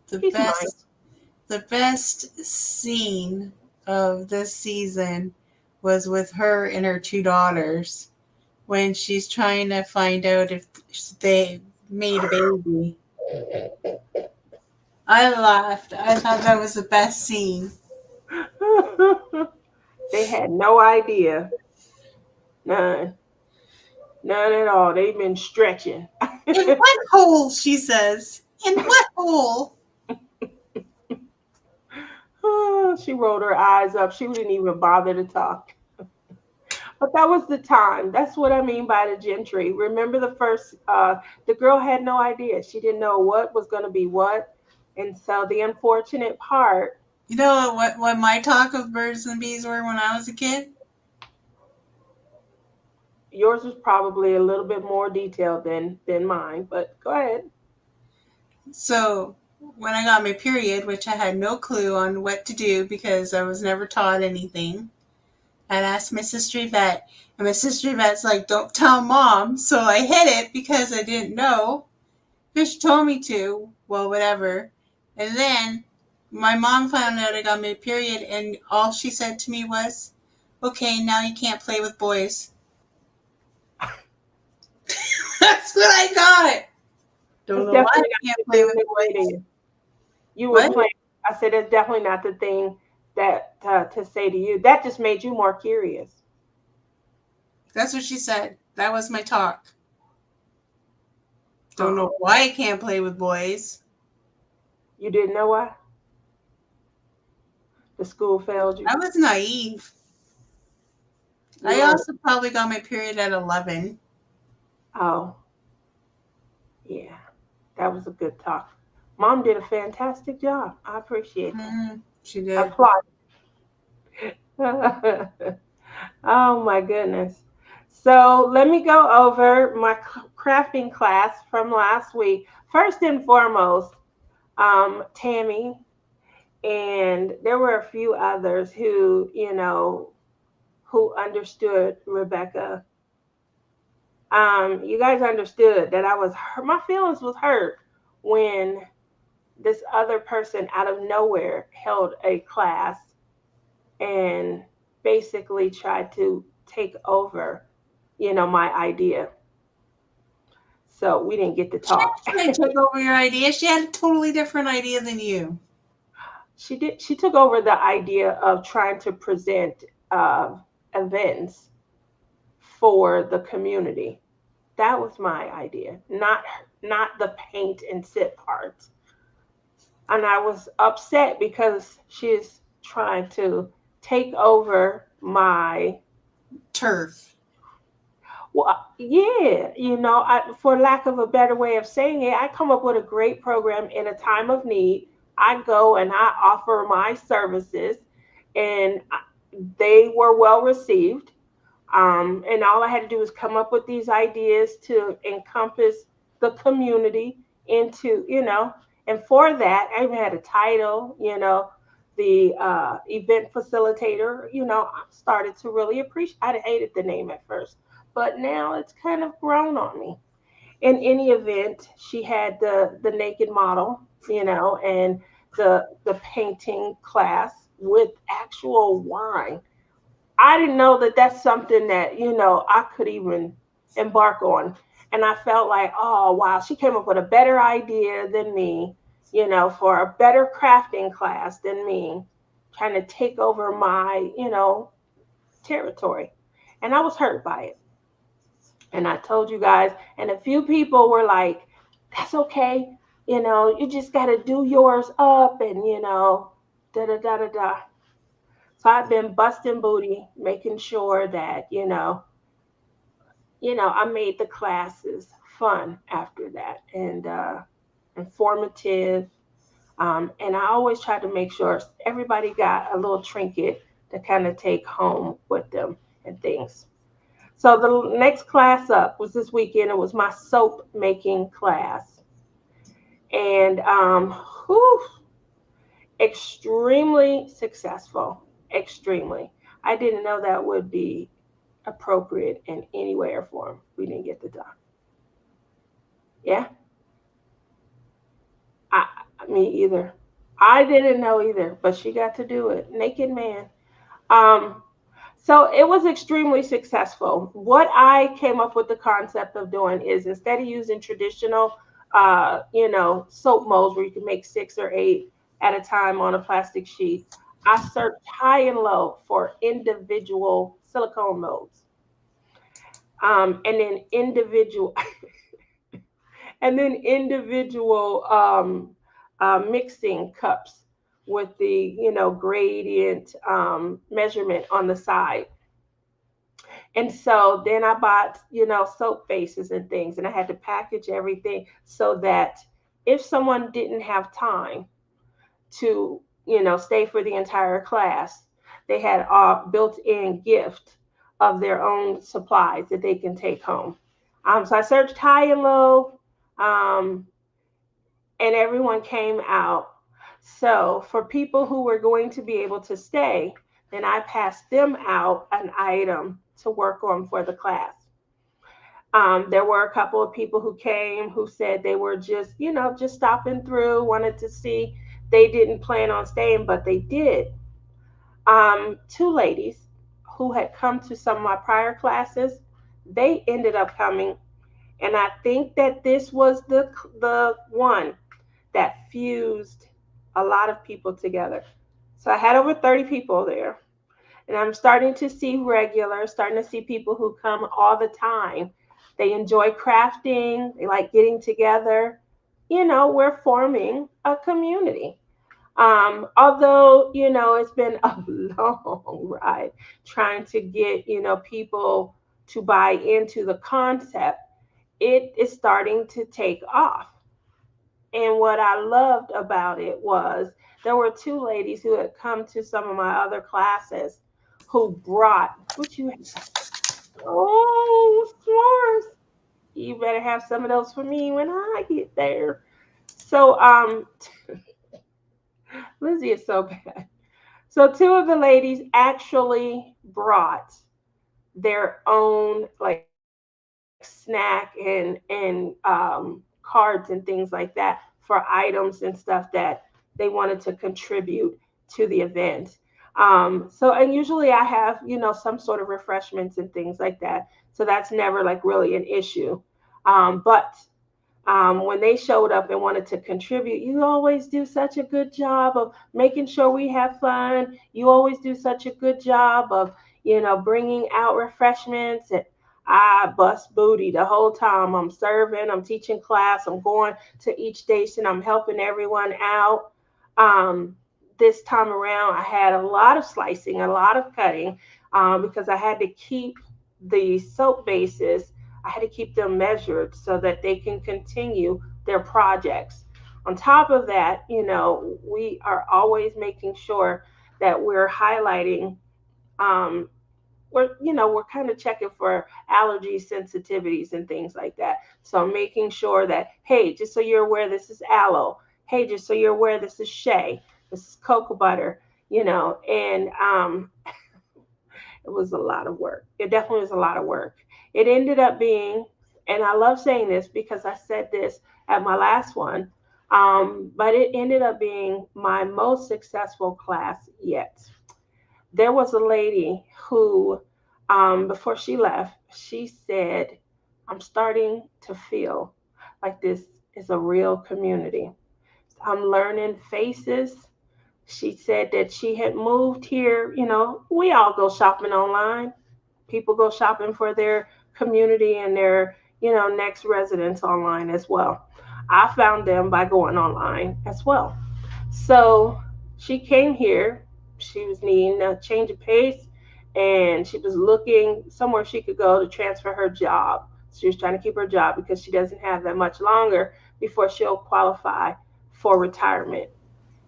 The He's mine. best scene of this season was with her and her two daughters when she's trying to find out if they made a baby. I laughed. I thought that was the best scene. They had no idea. None. None at all. They've been stretching. In what hole? She says. In what hole? She rolled her eyes up. She didn't even bother to talk. But that was the time. That's what I mean by the gentry. Remember the girl had no idea. She didn't know what was going to be what. And so the unfortunate part, You know what my talk of birds and bees were when I was a kid? yours was probably a little bit more detailed than mine, but go ahead. So when I got my period, which I had no clue on what to do because I was never taught anything, I'd asked my sister Yvette, and my sister Yvette's like, "Don't tell mom." So I hid it because I didn't know. Fish told me to. Well, whatever. And then my mom found out I got my period, and all she said to me was, "Okay, now you can't play with boys." That's what I got. Don't It's know why definitely I not can't the play thing with boys. misleading. You were What? playing. I said it's definitely not the thing that to say to you. That just made you more curious. That's what she said. That was my talk. Don't know Oh, why I can't play with boys. you didn't know why the school failed you. I was naive. You I were. also probably got my period at 11. Oh, yeah. That was a good talk. Mom did a fantastic job. I appreciate that. She did. Applaud. Oh my goodness. So let me go over my crafting class from last week. First and foremost, Tammy, and there were a few others who understood Rebecca. You guys understood that my feelings was hurt when this other person out of nowhere held a class and basically tried to take over my idea. So we didn't get to She talk. actually took over your idea. She had a totally different idea than you. She took over the idea of trying to present events for the community. That was my idea, not the paint and sip part. And I was upset because she's trying to take over my. Turf. Well, yeah, for lack of a better way of saying it, I come up with a great program in a time of need. I go and I offer my services, and they were well received. And all I had to do was come up with these ideas to encompass the community into And for that, I even had a title, the event facilitator. I started to really appreciate. I hated the name at first, but now it's kind of grown on me. In any event, she had the naked model, and the painting class with actual wine. I didn't know that that's something that, I could even embark on. And I felt like, oh, wow, she came up with a better idea than me, for a better crafting class than me, trying to take over my, territory. And I was hurt by it. And I told you guys, and a few people were like, that's okay. You just got to do yours up and, da da da da da. So I've been busting booty, making sure that, I made the classes fun after that and informative. And I always try to make sure everybody got a little trinket to kind of take home with them and things. So the next class up was this weekend. It was my soap making class. And whew, extremely successful. Extremely. I didn't know that would be appropriate in any way or form. We didn't get the done. Yeah, I me either. I didn't know either, but she got to do it. Naked man. Um, so it was extremely successful. What I came up with the concept of doing is instead of using traditional, soap molds where you can make 6 or 8 at a time on a plastic sheet, I searched high and low for individual silicone molds, and then individual mixing cups with the gradient measurement on the side. And so then I bought soap bases and things, and I had to package everything so that if someone didn't have time to stay for the entire class, they had a built-in gift of their own supplies that they can take home. So I searched high and low, um, and everyone came out. So for people who were going to be able to stay, then I passed them out an item to work on for the class. There were a couple of people who came who said they were just stopping through, wanted to see. They didn't plan on staying, but they did. Two ladies who had come to some of my prior classes, they ended up coming, and I think that this was the one that fused a lot of people together. So I had over 30 people there. And I'm starting to see regulars, starting to see people who come all the time. They enjoy crafting, they like getting together. We're forming a community. Although, it's been a long ride trying to get, people to buy into the concept, it is starting to take off. And what I loved about it was there were two ladies who had come to some of my other classes who brought what you have. Oh, s'mores. You better have some of those for me when I get there. So Lizzie is so bad. So two of the ladies actually brought their own like snack and cards and things like that for items and stuff that they wanted to contribute to the event. So and usually I have some sort of refreshments and things like that. So that's never like really an issue. But when they showed up and wanted to contribute, you always do such a good job of making sure we have fun. You always do such a good job of, bringing out refreshments. And I bust booty the whole time. I'm serving, I'm teaching class, I'm going to each station, I'm helping everyone out. Um, this time around, I had a lot of slicing, a lot of cutting, because I had to keep the soap bases, I had to keep them measured so that they can continue their projects. On top of that, we are always making sure that we're highlighting, um, we're kind of checking for allergies, sensitivities, and things like that. So making sure that, hey, just so you're aware, this is aloe. hey, just so you're aware, this is Shay, this is cocoa butter, and it was a lot of work. It definitely was a lot of work. It ended up being, and I love saying this because I said this at my last one, but it ended up being my most successful class yet. There was a lady who, before she left, she said, I'm starting to feel like this is a real community. I'm learning faces. She said that she had moved here. We all go shopping online. People go shopping for their community and their, next residence online as well. I found them by going online as well. So she came here. She was needing a change of pace and she was looking somewhere she could go to transfer her job. She was trying to keep her job because she doesn't have that much longer before she'll qualify for retirement.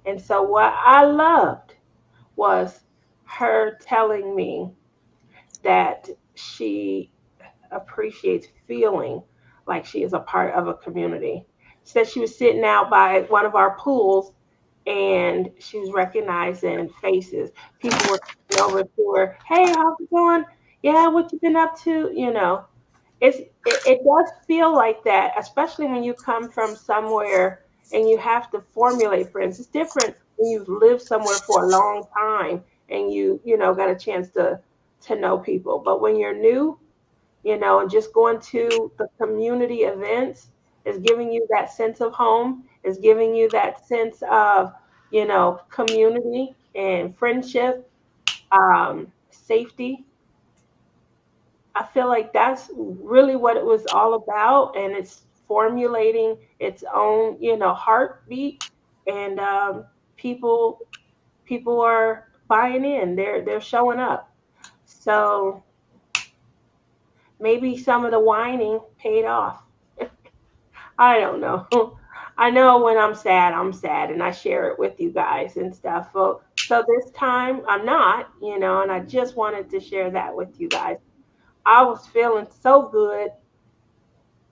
And so what I loved was her telling me that she appreciates feeling like she is a part of a community. She said she was sitting out by one of our pools and she was recognizing faces. People were coming over to her, hey, how's it going? Yeah, what you been up to? It does feel like that, especially when you come from somewhere and you have to formulate friends. It's different when you've lived somewhere for a long time and you got a chance to know people. But when you're new, and just going to the community events is giving you that sense of home, is giving you that sense of, community and friendship, safety. I feel like that's really what it was all about, and it's formulating its own, heartbeat, and people people are buying in. They're showing up. So maybe some of the whining paid off. I don't know. I know when I'm sad, and I share it with you guys and stuff. So this time I'm not, and I just wanted to share that with you guys. I was feeling so good.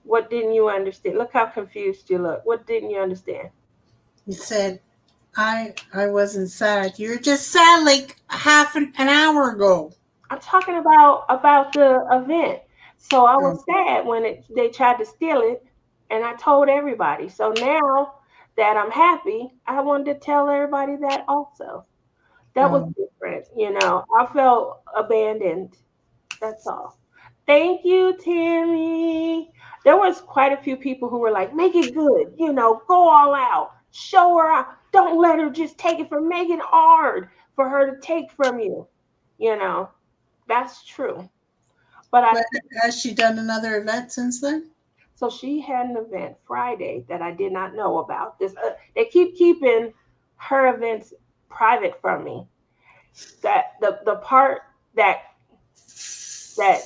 What didn't you understand? Look how confused you look. What didn't you understand? You said I wasn't sad. You were just sad like half an hour ago. I'm talking about the event. So I Oh, was sad when they tried to steal it, and I told everybody. So now that I'm happy, I wanted to tell everybody that also. That was oh. different. I felt abandoned. That's all. Thank you, Timmy. There was quite a few people who were like, make it good, go all out. Show her out. Don't let her just take it from, make it hard for her to take from you. You know, that's true. But I But has she done another event since then? So she had an event Friday that I did not know about. They keep keeping her events private from me. That the part that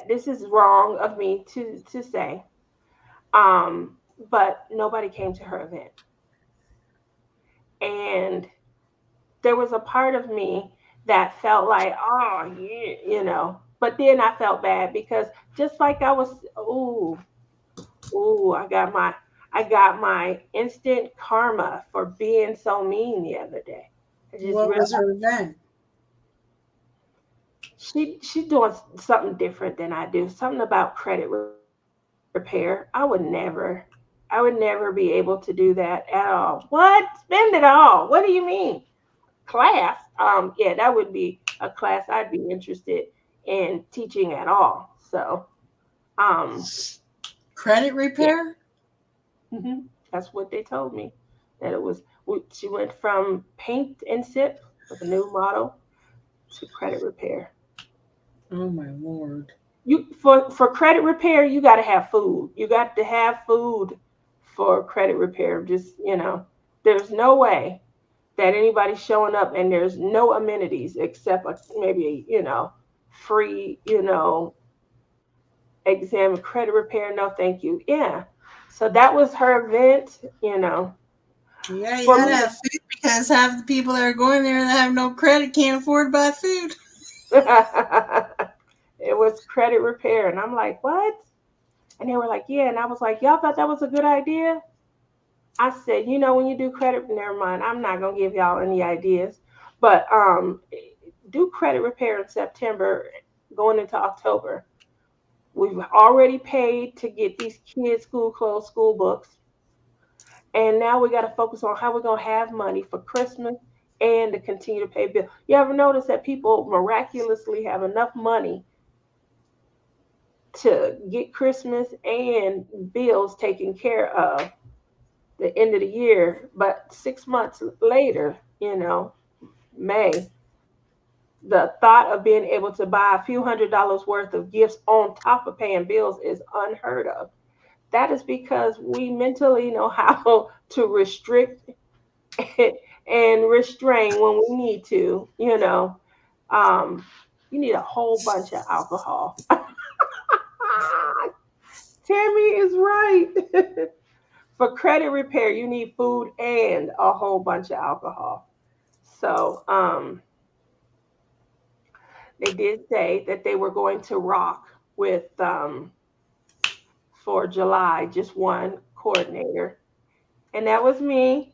this is wrong of me to say. But nobody came to her event, and there was a part of me that felt like, oh yeah, But then I felt bad because just like I was, ooh, I got my instant karma for being so mean the other day. I just What realized was her event? she's doing something different than I do. Something about credit repair. I would never be able to do that at all. What? Spend it all. What do you mean? Class? Yeah, that would be a class I'd be interested in teaching at all. So, um, Credit yeah. repair? That's what they told me. That it was. She went from paint and sip with a new model to credit repair. Oh my lord. You for credit repair, you got to have food. You got to have food for credit repair. Just there's no way that anybody's showing up and there's no amenities except maybe free exam credit repair. No, thank you. Yeah. So that was her event. Yeah, you For gotta me have food because half the people that are going there that have no credit can't afford to buy food. to it was credit repair, and I'm like, what? And they were like, yeah. And I was like, y'all thought that was a good idea? I said, when you do credit, never mind. I'm not gonna give y'all any ideas, but do credit repair in September, going into October. We've already paid to get these kids school clothes, school books, and now we got to focus on how we're gonna have money for Christmas and to continue to pay bills. You ever notice that people miraculously have enough money to get Christmas and bills taken care of the end of the year, but 6 months later, May, the thought of being able to buy a few $100s worth of gifts on top of paying bills is unheard of. That is because we mentally know how to restrict and restrain when we need to. Um, you need a whole bunch of alcohol. Tammy is right. For credit repair, you need food and a whole bunch of alcohol. So, they did say that they were going to rock with for July, just one coordinator, and that was me.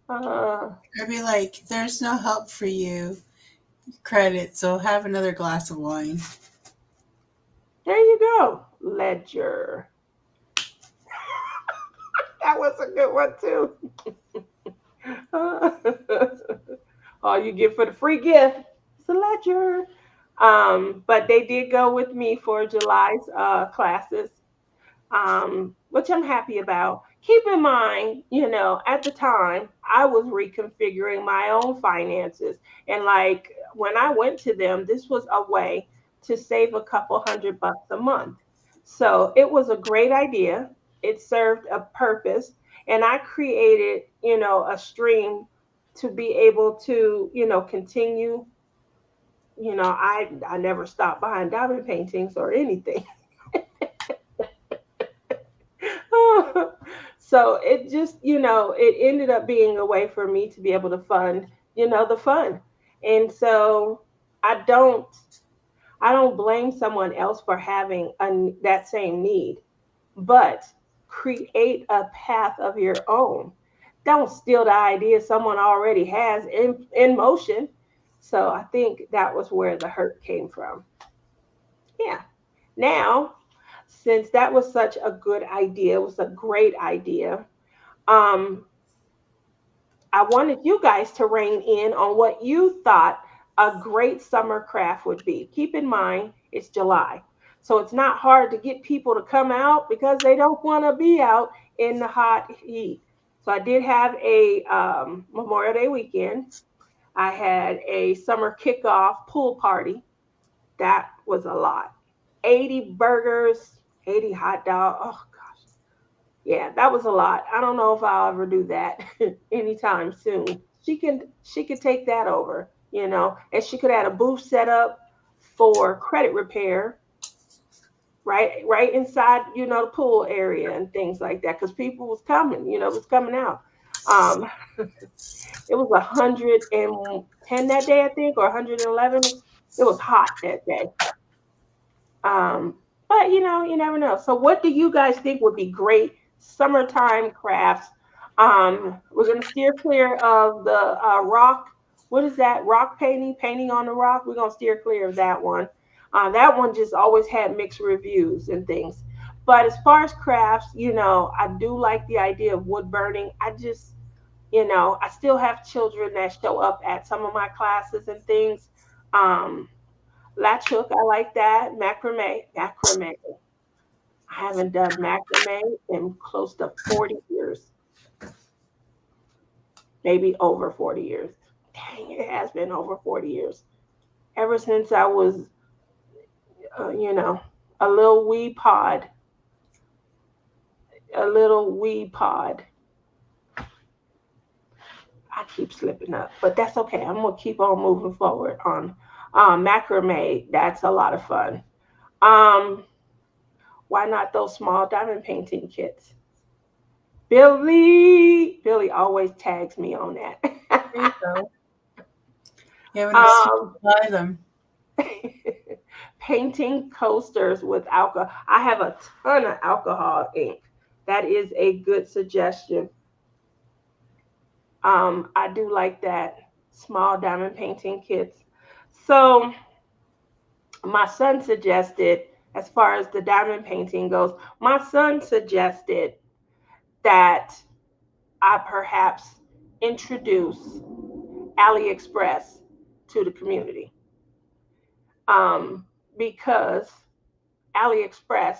Uh, I'd be like, there's no help for you, credit, so have another glass of wine. there you go, ledger. That was a good one too. All you get for the free gift is a ledger. But they did go with me for July's classes, which I'm happy about. Keep in mind, at the time, I was reconfiguring my own finances. And like when I went to them, this was a way to save a couple $100 a month. So it was a great idea. It served a purpose. And I created, a stream to be able to, continue. I never stopped buying diamond paintings or anything. So it just, it ended up being a way for me to be able to fund, the fun. And so I don't, I don't blame someone else for having that same need, but create a path of your own. Don't steal the idea someone already has in motion. So I think that was where the hurt came from. Yeah. Now, since that was such a good idea, it was a great idea. Um, I wanted you guys to rein in on what you thought a great summer craft would be. Keep in mind, it's July. So it's not hard to get people to come out because they don't want to be out in the hot heat. So I did have a Memorial Day weekend. I had a summer kickoff pool party. That was a lot. 80 burgers, 80 hot dogs. Oh, yeah, that was a lot. I don't know if I'll ever do that anytime soon. She could take that over, and she could add a booth set up for credit repair, right inside, the pool area and things like that, because people was coming, was coming out. Um, it was 110 that day, I think, or 111. It was hot that day. But you never know. So, what do you guys think would be great summertime crafts? We're gonna steer clear of the rock. What is that? Rock painting, painting on the rock. We're gonna steer clear of that one. That one just always had mixed reviews and things. But as far as crafts, I do like the idea of wood burning. I still have children that show up at some of my classes and things. Um, Latch hook, I like that. Macrame, macrame. I haven't done macrame in close to 40 years, maybe over 40 years. Dang, it has been over 40 years. Ever since I was, uh, you know, a little wee pod, a little wee pod. I keep slipping up, but that's okay. I'm gonna keep on moving forward on macrame. That's a lot of fun. Um, why not those small diamond painting kits? Billy always tags me on There you that. go. You have an excuse um, to buy them. painting coasters with alcohol. I have a ton of alcohol ink. That is a good suggestion. I do like that, small diamond painting kits. So my son suggested, as far as the diamond painting goes, my son suggested that I perhaps introduce AliExpress to the community, um, because AliExpress,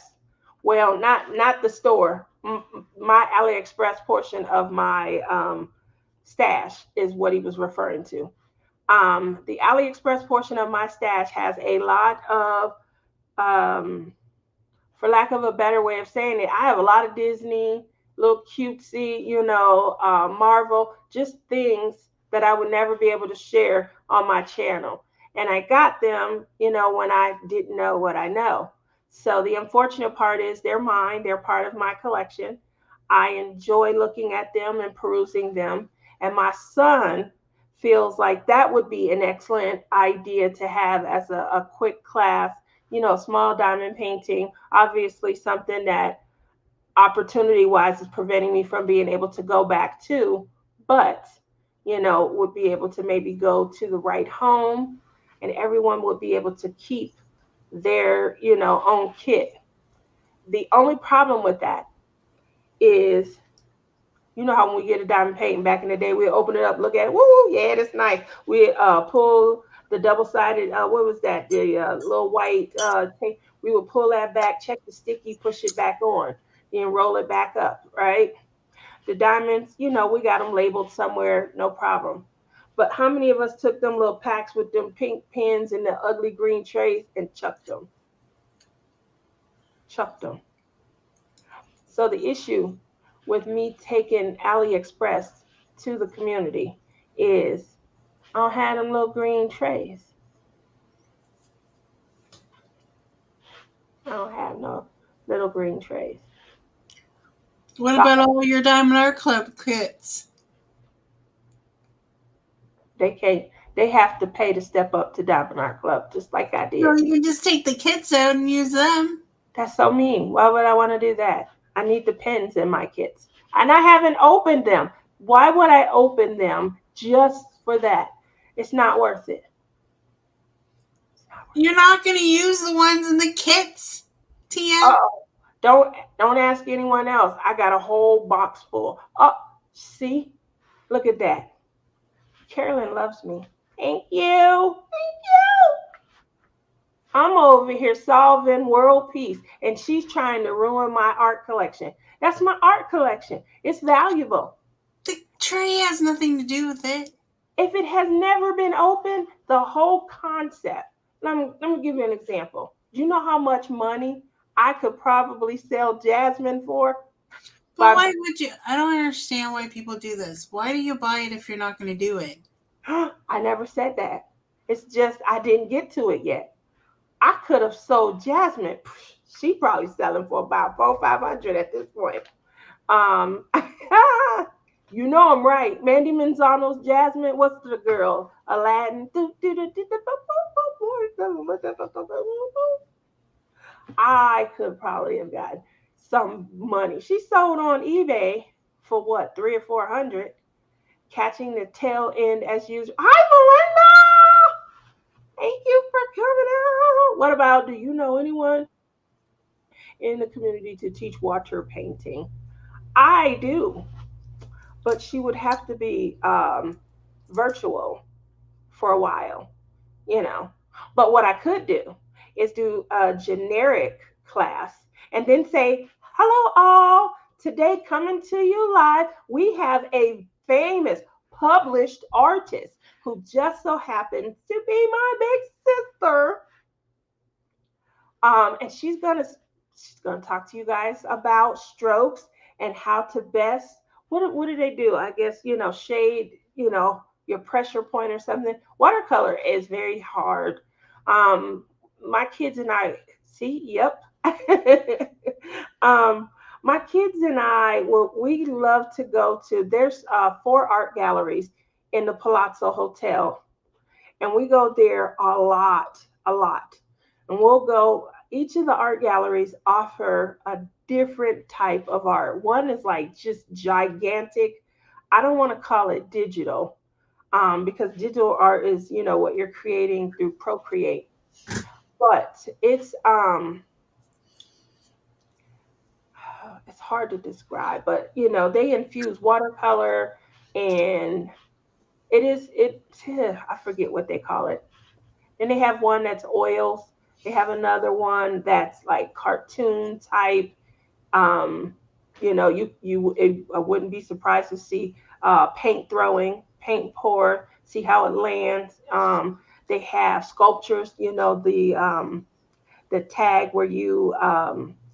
well, not the store, my AliExpress portion of my stash is what he was referring to. The AliExpress portion of my stash has a lot of, um, for lack of a better way of saying it, I have a lot of Disney, little cutesy, Marvel, just things that I would never be able to share on my channel. And I got them, when I didn't know what I know. So the unfortunate part is they're mine, they're part of my collection. I enjoy looking at them and perusing them. And my son feels like that would be an excellent idea to have as a quick class, small diamond painting, obviously something that opportunity wise is preventing me from being able to go back to, but, would be able to maybe go to the right home and everyone would be able to keep their, own kit. The only problem with that is, how when we get a diamond painting back in the day, we open it up, look at it, woo, yeah, that's nice. We pull the double sided, what was that? The little white tape. We would pull that back, check the sticky, push it back on, then roll it back up, right? The diamonds, we got them labeled somewhere, no problem. But how many of us took them little packs with them pink pins and the ugly green trays and chucked them? Chucked them. So the issue with me taking AliExpress to the community is I don't have them little green trays. I don't have no little green trays. What So about all your Diamond Art Club kits? they can't. They have to pay to step up to Diamond Art Club, just like I No, did. you can just take the kits out and use them. That's so mean. Why would I want to do that? I need the pens in my kits, and I haven't opened them. Why would I open them just for that? It's not worth it. It's not worth You're not going to use the ones in the kits, it. Tia. Don't ask anyone else. I got a whole box full. Oh, see, look at that. Carolyn loves me. Thank you. Thank you. I'm over here solving world peace, and she's trying to ruin my art collection. That's my art collection. It's valuable. The tray has nothing to do with it. If it has never been opened, the whole concept. Let me give you an example. Do you know how much money I could probably sell Jasmine for? But By why would you? I don't understand why people do this. Why do you buy it if you're not going to do it? I never said that. It's just I didn't get to it yet. I could have sold Jasmine. She probably selling for about 400-500 at this point. Um, I'm right. Mandy Manzano's Jasmine. What's the girl? Aladdin. I could probably have gotten some money. She sold on eBay for what, 300 or 400, catching the tail end as usual. Hi, Melinda. Thank you for coming out. What about, do you know anyone in the community to teach water painting? I do, but she would have to be virtual for a while, you know. But what I could do is do a generic class and then say, hello, all. Today, coming to you live, we have a famous published artist who just so happens to be my big sister. And she's gonna talk to you guys about strokes and how to best, what do they do? I guess, shade, your pressure point or something. Watercolor is very hard. Um, my kids and I, see, yep. um, my kids and I, well, we love to go to, there's 4 art galleries in the Palazzo Hotel, and we go there a lot. And we'll go, each of the art galleries offer different type of art. One is like just gigantic. I don't want to call it digital, because digital art is, what you're creating through Procreate. But it's hard to describe. But they infuse watercolor, and I forget what they call it. Then they have one that's oils. They have another one that's like cartoon type. Um, I wouldn't be surprised to see paint throwing, paint pour, see how it lands. They have sculptures. The tag where you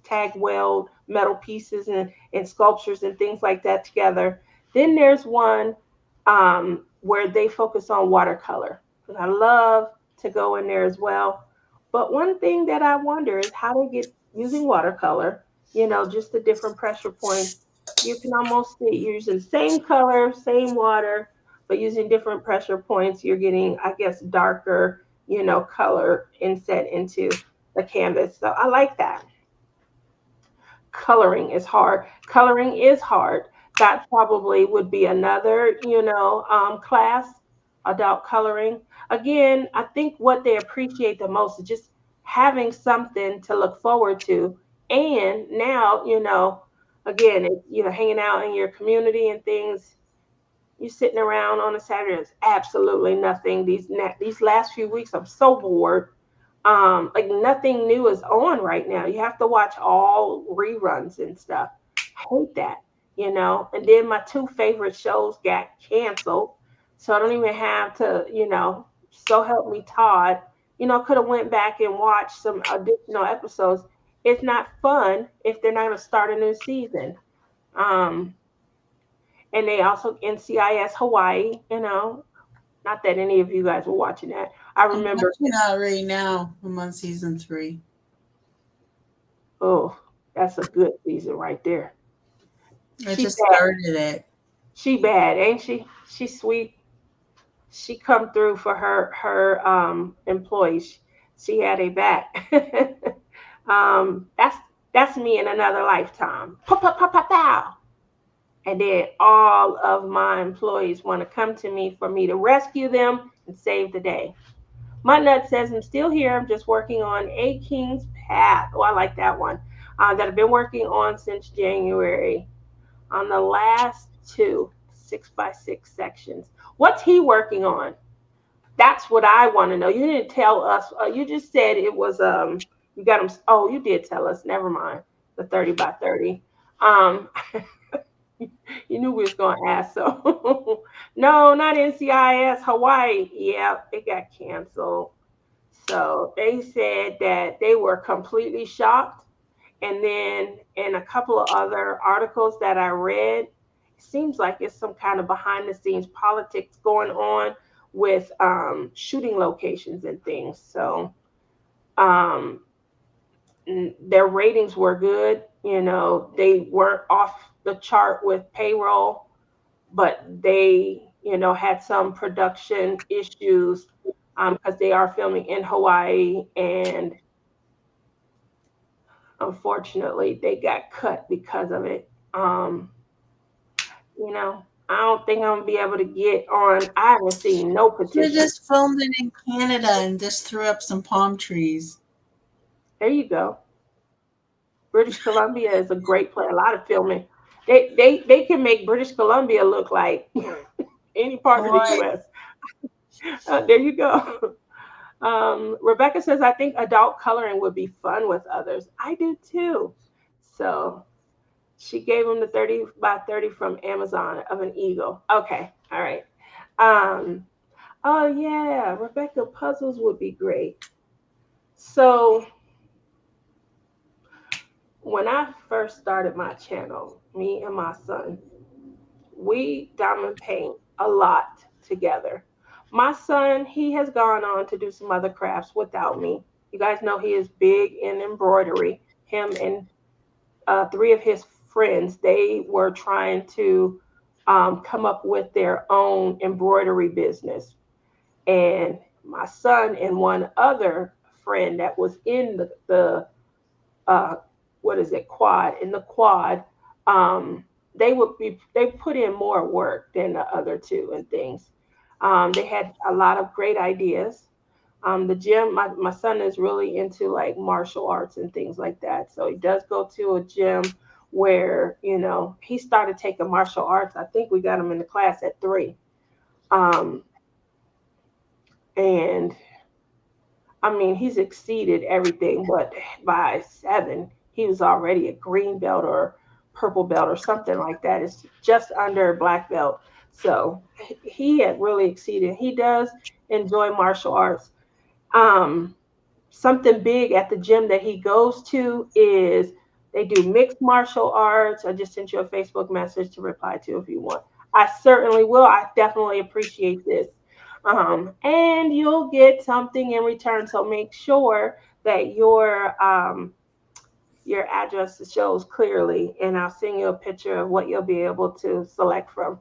tag weld metal pieces and sculptures and things like that together. Then there's one where they focus on watercolor. I love to go in there as well. But one thing that I wonder is how they get using watercolor, just the different pressure points. You can almost see you're using the same color, same water, but using different pressure points, you're getting, I guess, darker, color inset into the canvas. So I like that. Coloring is hard. Coloring is hard. That probably would be another, class, adult coloring. Again, I think what they appreciate the most is just having something to look forward to. And now, again, hanging out in your community and things. You're sitting around on a Saturday. There's absolutely nothing. These last few weeks, I'm so bored. Like nothing new is on right now. You have to watch all reruns and stuff. I hate that. And then my two favorite shows got canceled, so I don't even have to. So help me, Todd. Could have went back and watched some additional episodes. It's not fun if they're not going to start a new season. Um, and they also NCIS Hawaii. Not that any of you guys were watching that. I I'm remember. watching that right now. I'm on season 3. Oh, that's a good season right there. I She just bad. started it. She bad, ain't she? She's sweet. She come through for her employees. She had a back. That's me in another lifetime. Pow, pow, pow, pow, pow. And then all of my employees want to come to me for me to rescue them and save the day. My nut says I'm still here. I'm just working on A King's Path. Oh, I like that one. That I've been working on since January. On the last two 6x6 sections. What's he working on? That's what I want to know. You didn't tell us. You just said it was you got him. Oh, you did tell us. Never mind. The 30x30. Um, you knew we was gonna ask. So no, not NCIS Hawaii. Yeah, it got canceled. So they said that they were completely shocked. And then in a couple of other articles that I read, it seems like it's some kind of behind the scenes politics going on with shooting locations and things. So um, their ratings were good. They weren't off the chart with payroll, but they, had some production issues because they are filming in Hawaii, and unfortunately they got cut because of it. I don't think I'm gonna be able to get on. I haven't seen no Should have petition. just filmed it in Canada and just threw up some palm trees. There you go. British Columbia is a great place. A lot of filming. They can make British Columbia look like any part of the What? U.S. There you go. Rebecca says, I think adult coloring would be fun with others. I do too. So she gave him the 30x30 from Amazon of an eagle. Okay. All right. Um, oh, yeah. Rebecca, puzzles would be great. So when I first started my channel, me and my son, we diamond paint a lot together. My son, he has gone on to do some other crafts without me. You guys know he is big in embroidery. Him and three of his friends, they were trying to come up with their own embroidery business. And my son and one other friend that was in the what is it, quad. In the quad, um, they put in more work than the other two and things. They had a lot of great ideas. The gym, my son is really into like martial arts and things like that. So he does go to a gym where, he started taking martial arts. I think we got him in the class at 3. Um, and I mean, he's exceeded everything, but by 7, he was already a green belt or purple belt or something like that. It's just under a black belt. So he had really exceeded. He does enjoy martial arts. Um, Something big at the gym that he goes to is they do mixed martial arts. I just sent you a Facebook message to reply to if you want. I certainly will. I definitely appreciate this. And you'll get something in return. So make sure that your address shows clearly, and I'll send you a picture of what you'll be able to select from.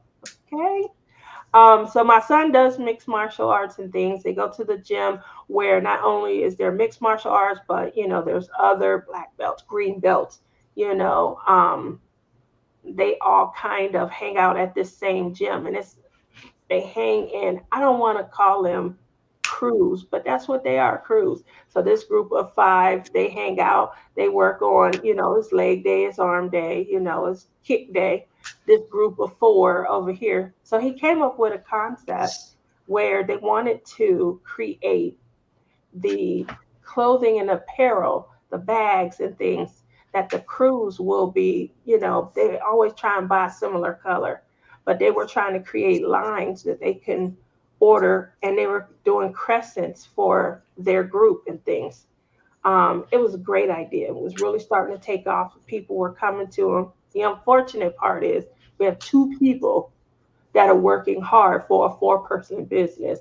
Okay. So my son does mixed martial arts and things. They go to the gym where not only is there mixed martial arts, but there's other black belts, green belts. You know, um, they all kind of hang out at this same gym, and they hang in. I don't want to call them crews, but that's what they are, crews. So this group of 5, they hang out, they work on, it's leg day, it's arm day, it's kick day. This group of 4 over here. So he came up with a concept where they wanted to create the clothing and apparel, the bags and things that the crews will be, they always try and buy a similar color, but they were trying to create lines that they can order, and they were doing crescents for their group and things. It was a great idea. It was really starting to take off. People were coming to them. The unfortunate part is we have 2 people that are working hard for a 4-person business,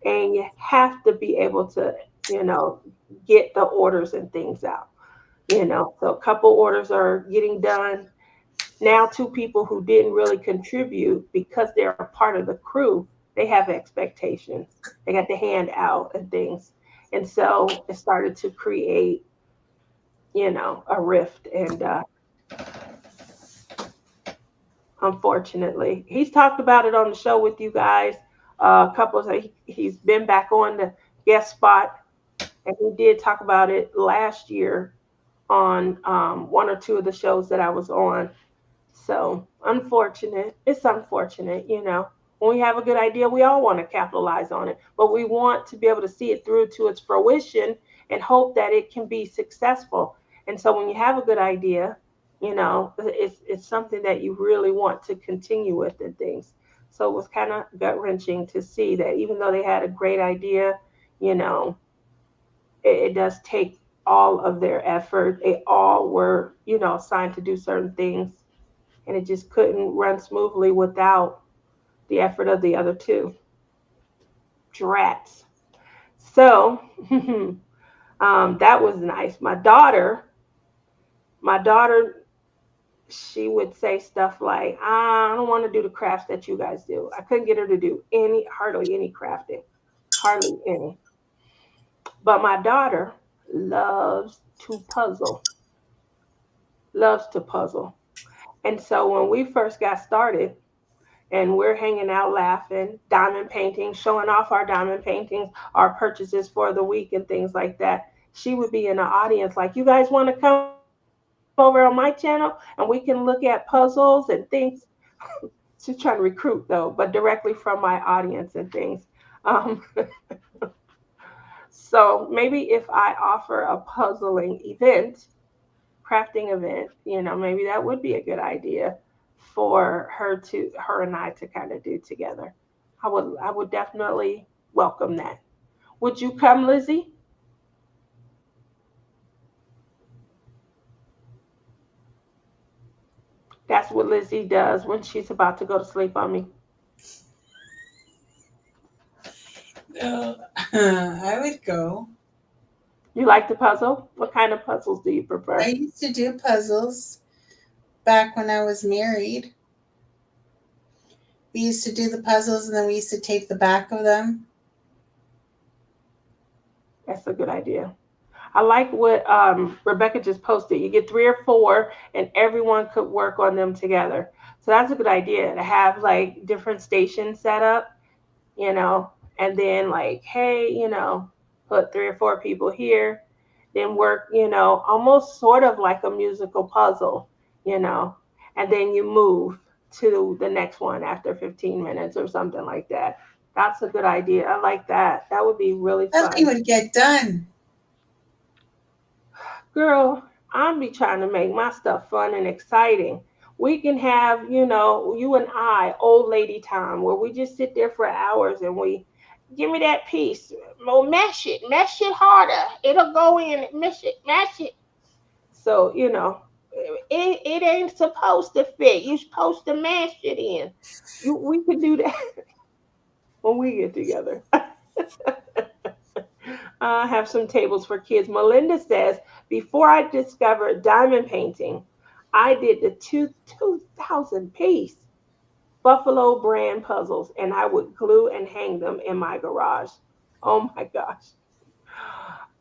and you have to be able to, you know, get the orders and things out. So a couple orders are getting done. Now 2 people who didn't really contribute because they're a part of the crew, they have expectations. They got the hand out and things. And so it started to create, a rift. And unfortunately, he's talked about it on the show with you guys. A couple of he's been back on the guest spot, and he did talk about it last year on 1 or 2 of the shows that I was on. So unfortunate. It's unfortunate. When we have a good idea, we all want to capitalize on it, but we want to be able to see it through to its fruition and hope that it can be successful. And so when you have a good idea, it's something that you really want to continue with and things. So it was kind of gut wrenching to see that even though they had a great idea, you know, it does take all of their effort. They all were, assigned to do certain things, and it just couldn't run smoothly without the effort of the other 2. Drats. So that was nice. My daughter, she would say stuff like, I don't want to do the crafts that you guys do. I couldn't get her to do hardly any crafting, hardly any. But my daughter loves to puzzle, loves to puzzle. And so when we first got started, and we're hanging out laughing, diamond painting, showing off our diamond paintings, our purchases for the week and things like that. She would be in the audience like, you guys want to come over on my channel and we can look at puzzles and things. She's trying to recruit though, but directly from my audience and things. Um, so maybe if I offer a puzzling event, crafting event, maybe that would be a good idea for her and I to kind of do together. I would definitely welcome that. Would you come, Lizzie? That's what Lizzie does when she's about to go to sleep on me. No, I would go. You like to puzzle? What kind of puzzles do you I prefer? used to do puzzles back when I was married. We used to do the puzzles and then we used to tape the back of them. That's a good idea. I like what Rebecca just posted. You get three or four, and everyone could work on them together. So that's a good idea to have like different stations set up, you know, and then like, hey, put three or four people here, then work, almost sort of like a musical puzzle, you know, and then you move to the next one after 15 minutes or something like that. That's a good idea. I like that. That would be really Nothing fun. would get done. Girl, I'm be trying to make my stuff fun and exciting. We can have, you and I, old lady time, where we just sit there for hours and we give me that piece. Well, mash it harder. It'll go in. Mash it. So, it ain't supposed to fit. You're supposed to mash it in. We could do that when we get together. Have some tables for kids. Melinda says, before I discovered diamond painting, I did the 2000 piece Buffalo brand puzzles and I would glue and hang them in my garage. Oh my gosh.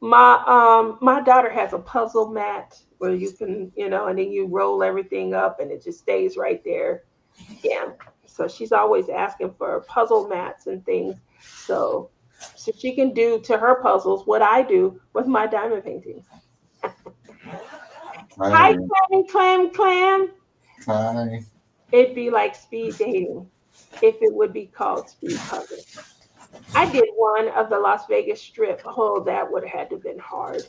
My daughter has a puzzle mat where you can, and then you roll everything up and it just stays right there. Yeah. So she's always asking for puzzle mats and things. So she can do to her puzzles what I do with my diamond paintings. Hi, Hi. Clam. Hi. It'd be like speed dating if it would be called speed puzzle. I did one of the Las Vegas Strip. Oh, that would have had to have been hard.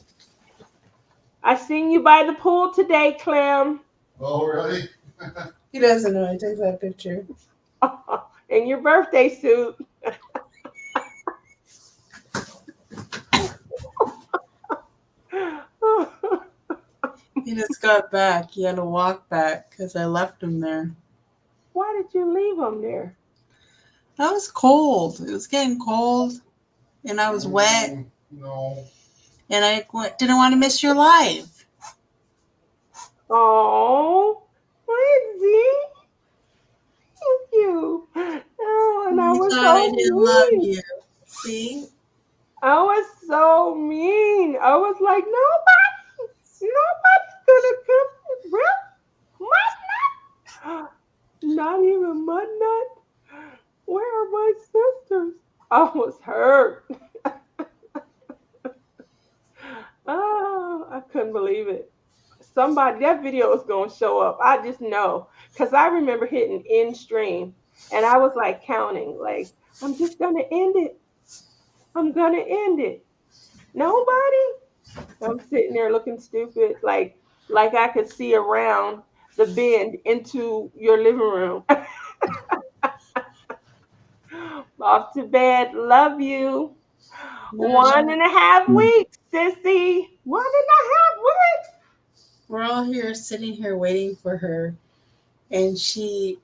I seen you by the pool today, Clem. Oh, really? He doesn't know I took that picture. In your birthday suit. He just got back. He had to walk back because I left him there. Why did you leave him there? That was cold. It was getting cold, and I was wet, No. and I didn't want to miss your live. Oh, Lindsay, thank you. Oh, and I You was thought I so didn't love mean. you. See? I was so mean. I was like, nobody's gonna come. Real mud nut? Not even mud nut. Where are my sisters? I was hurt. Oh, I couldn't believe it. Somebody, that video is gonna show up. I just know, cause I remember hitting end stream, and I was like counting, like I'm just gonna end it. I'm gonna end it. Nobody. I'm sitting there looking stupid, like I could see around the bend into your living room. Off to bed. Love you. One and a half weeks, sissy. 1.5 weeks. We're all here sitting here waiting for her, and she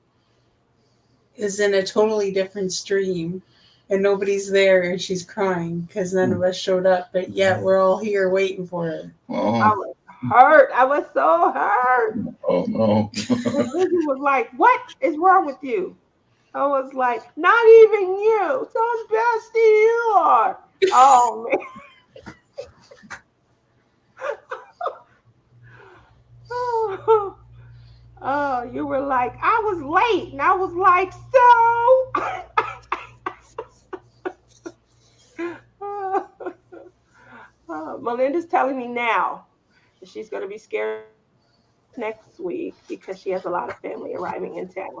is in a totally different stream, and nobody's there, and she's crying because none of us showed up, but yet we're all here waiting for her. I Oh. was hurt. I was so hurt. Oh no. And Lizzie was like, "What is wrong with you?" I was like, "Not even you. Some bestie you are." Oh man. Oh, oh, you were like, I was late, and I was like, so. Melinda's telling me now that she's going to be scared next week because she has a lot of family arriving in town.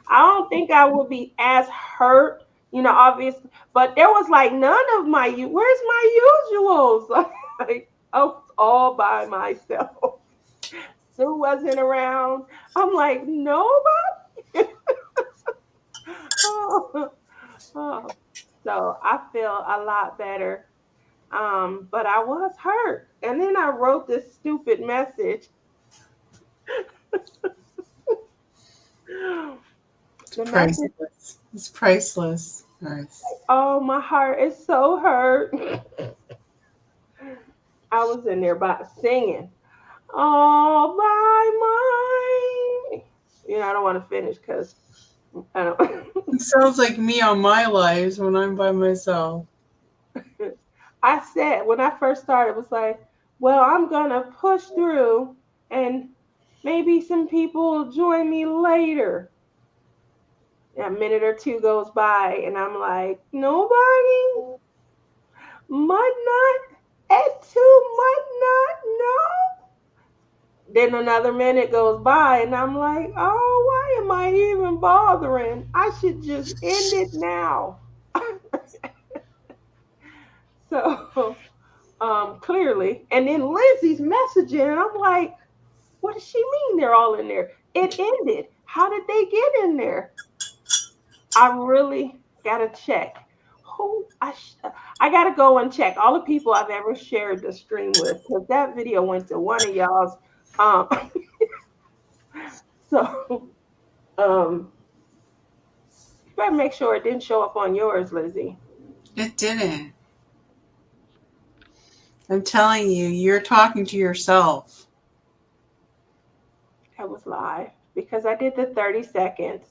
I don't think I will be as hurt, obviously, but there was like none of where's my usuals? Like, I was all by myself. Sue wasn't around. I'm like, nobody. Oh, oh. So I feel a lot better. But I was hurt. And then I wrote this stupid message. It's The message, priceless. It's priceless. Nice. oh, my heart is so hurt. I was in there singing, all by mine. I don't want to finish because I don't. It sounds like me on my lives when I'm by myself. I said when I first started, it was like, well, I'm gonna push through, and maybe some people will join me later. A minute or two goes by, and I'm like, nobody, mud not at two, mud not, no. Then another minute goes by, and I'm like, oh, why am I even bothering? I should just end it now. So, clearly, and then Lizzie's messaging, and I'm like, what does she mean they're all in there? It ended. How did they get in there? I really gotta check. I gotta go and check all the people I've ever shared the stream with because that video went to one of y'all's. Um, so um, you better make sure it didn't show up on yours, Lizzie. It didn't. I'm telling you, you're talking to yourself. That was live because I did the 30 seconds,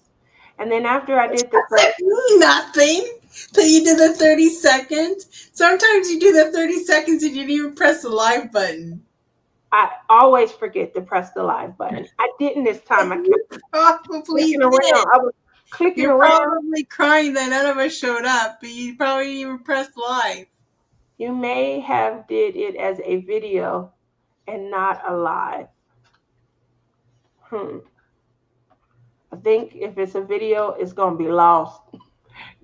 and then after I did the That's like nothing that you did the 30 seconds. Sometimes you do the 30 seconds and you didn't even press the live button. I always forget to press the live button. I didn't this time. I kept Probably clicking did. around. I was clicking You're around. probably crying that none of us showed up, but you probably didn't even press live. You may have did it as a video and not a live. I think if it's a video, it's gonna be lost.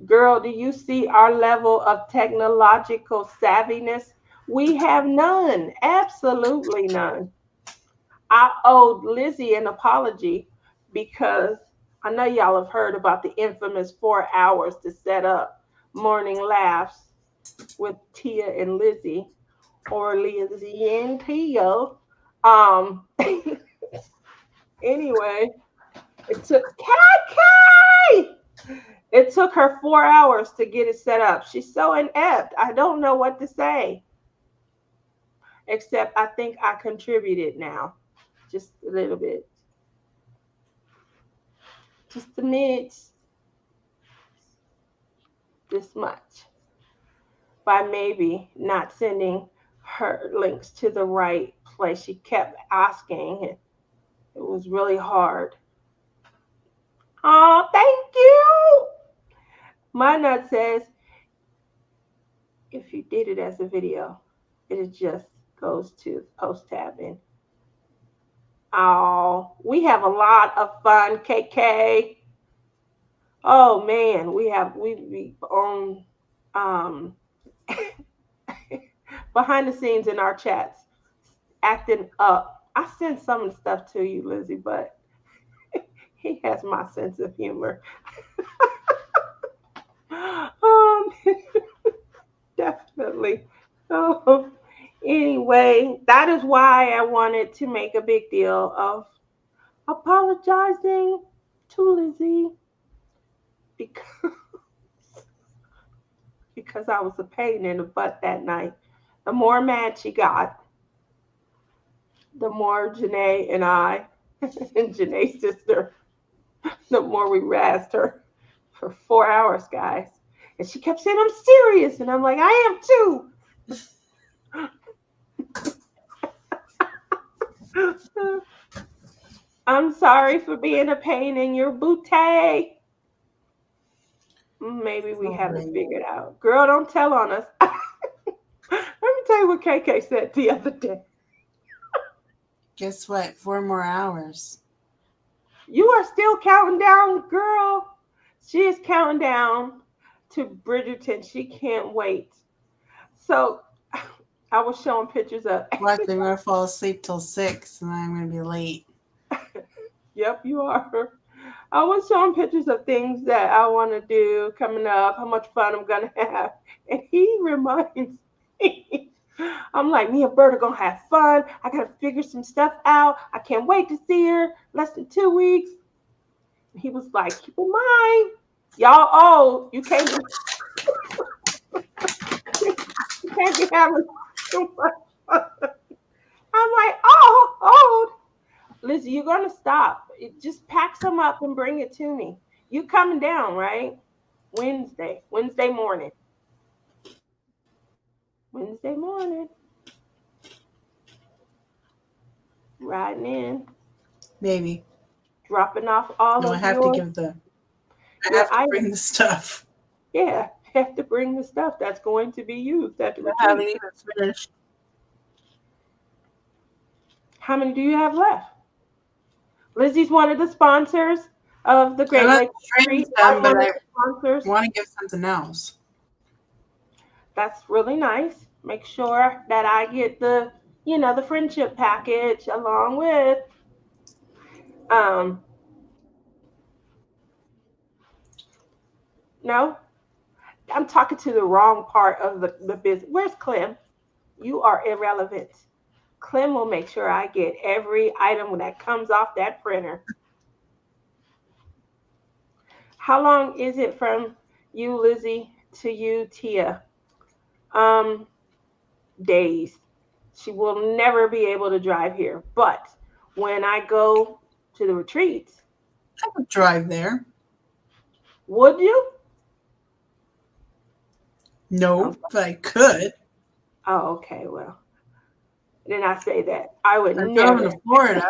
Girl, do you see our level of technological savviness? We have none. Absolutely none. I owed Lizzie an apology because I know y'all have heard about the infamous 4 hours to set up morning laughs with Tia and Lizzie, or Lizzie and Tia. Um, anyway, it took Kay. It took her 4 hours to get it set up. She's so inept. I don't know what to say. Except I think I contributed now. Just a little bit. Just a midge. This much. By maybe not sending her links to the right place. She kept asking. It was really hard. Oh, thank you. My nut says if you did it as a video, it just goes to post tab and oh, we have a lot of fun, KK. Oh man, we own um behind the scenes in our chats acting up. I sent some of the stuff to you, Lizzie, but he has my sense of humor. um, definitely. So, anyway, that is why I wanted to make a big deal of apologizing to Lizzie because I was a pain in the butt that night. The more mad she got, the more Janae and I and Janae's sister, the more we razzed her for 4 hours, guys. And she kept saying, I'm serious. And I'm like, I am too. I'm sorry for being a pain in your booty. Maybe we haven't figured out. Girl, don't tell on us. Let me tell you what KK said the other day. Guess what? 4 more hours. You are still counting down, girl. She is counting down to Bridgerton. She can't wait. So I was showing pictures of. Watch, I'm going to fall asleep till 6 and I'm going to be late. Yep, you are. I was showing pictures of things that I want to do coming up, how much fun I'm going to have. And he reminds me, I'm like, me and Bert are going to have fun. I got to figure some stuff out. I can't wait to see her. Less than 2 weeks. He was like, keep in mind, y'all old. You can't be having too much fun. I'm like, oh, old. Lizzie, you're going to stop. Just pack some up and bring it to me. You coming down, right? Wednesday morning. Wednesday morning. Riding in, Maybe. dropping off all No, I of have to give the. I your have to bring items. the stuff. Yeah, you have to bring the stuff that's going to be used at the I haven't retreat. even finished. How many do you have left? Lizzie's one of the sponsors of the I Great got Lakes train Retreat. I'm some, but one of I the sponsors. want to give something else. That's really nice. Make sure that I get the friendship package along with um no, I'm talking to the wrong part of the business. Where's Clem? You are irrelevant. Clem will make sure I get every item that comes off that printer. How long is it from you, Lizzie, to you, Tia? Um, Days. She will never be able to drive here. But when I go to the retreats, I would drive there. would you? No, Um, but I could. oh, okay. Well, then I say that I would I'm driving never. to Florida.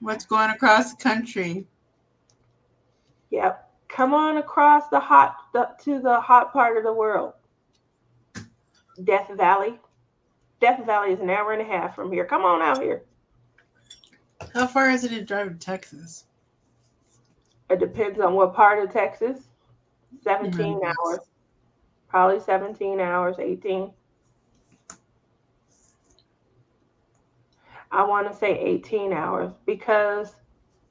What's going across the country? Yep. Come on across to the hot part of the world, Death Valley. Death Valley is an hour and a half from here. Come on out here. How far is it to drive to Texas? It depends on what part of Texas. 17 Yes. hours. Probably 17 hours, 18. I want to say 18 hours because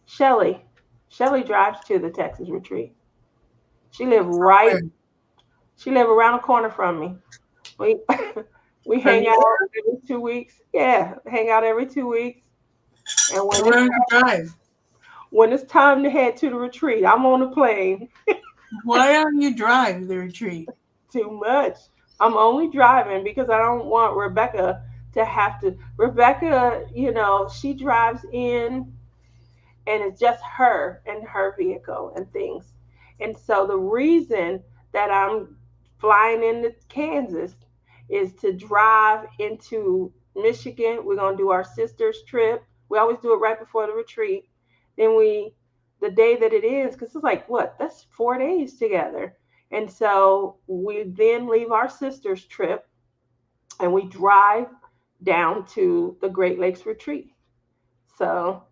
Shelly, Shelly drives to the Texas retreat. She lived Where? right, she lived around the corner from me. We we From hang out you? every 2 weeks. Yeah, hang out every 2 weeks. And So where would you drive? when it's time to head to the retreat, I'm on the plane. Why don't you drive the retreat? Too much. I'm only driving because I don't want Rebecca to have to. Rebecca, she drives in and it's just her and her vehicle and things. And so the reason that I'm flying into Kansas is to drive into Michigan. We're going to do our sister's trip. We always do it right before the retreat. Then the day that it is, because it's like, what? That's 4 days together. And so we then leave our sister's trip and we drive down to the Great Lakes Retreat. So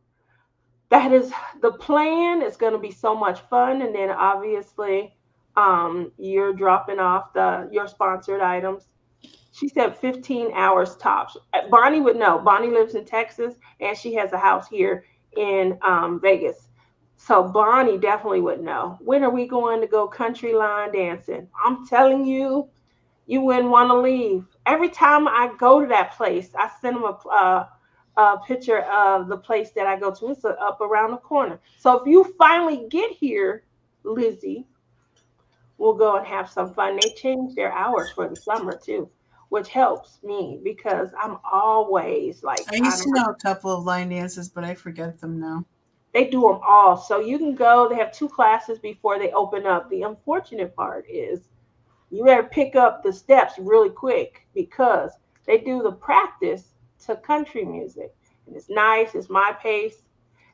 that is the plan. It's going to be so much fun. And then obviously, you're dropping off your sponsored items. She said 15 hours tops. Bonnie would know. Bonnie lives in Texas and she has a house here in Vegas. So Bonnie definitely would know. When are we going to go country line dancing? I'm telling you, you wouldn't want to leave. Every time I go to that place, I send them a picture of the place that I go to. It's up around the corner. So if you finally get here, Lizzie, we'll go and have some fun. They changed their hours for the summer too, which helps me because I'm always like I used to know a couple of line dances, but I forget them now. they do them all. So you can go. They have 2 classes before they open up. The unfortunate part is you better pick up the steps really quick because they do the practice to country music. And it's nice, it's my pace.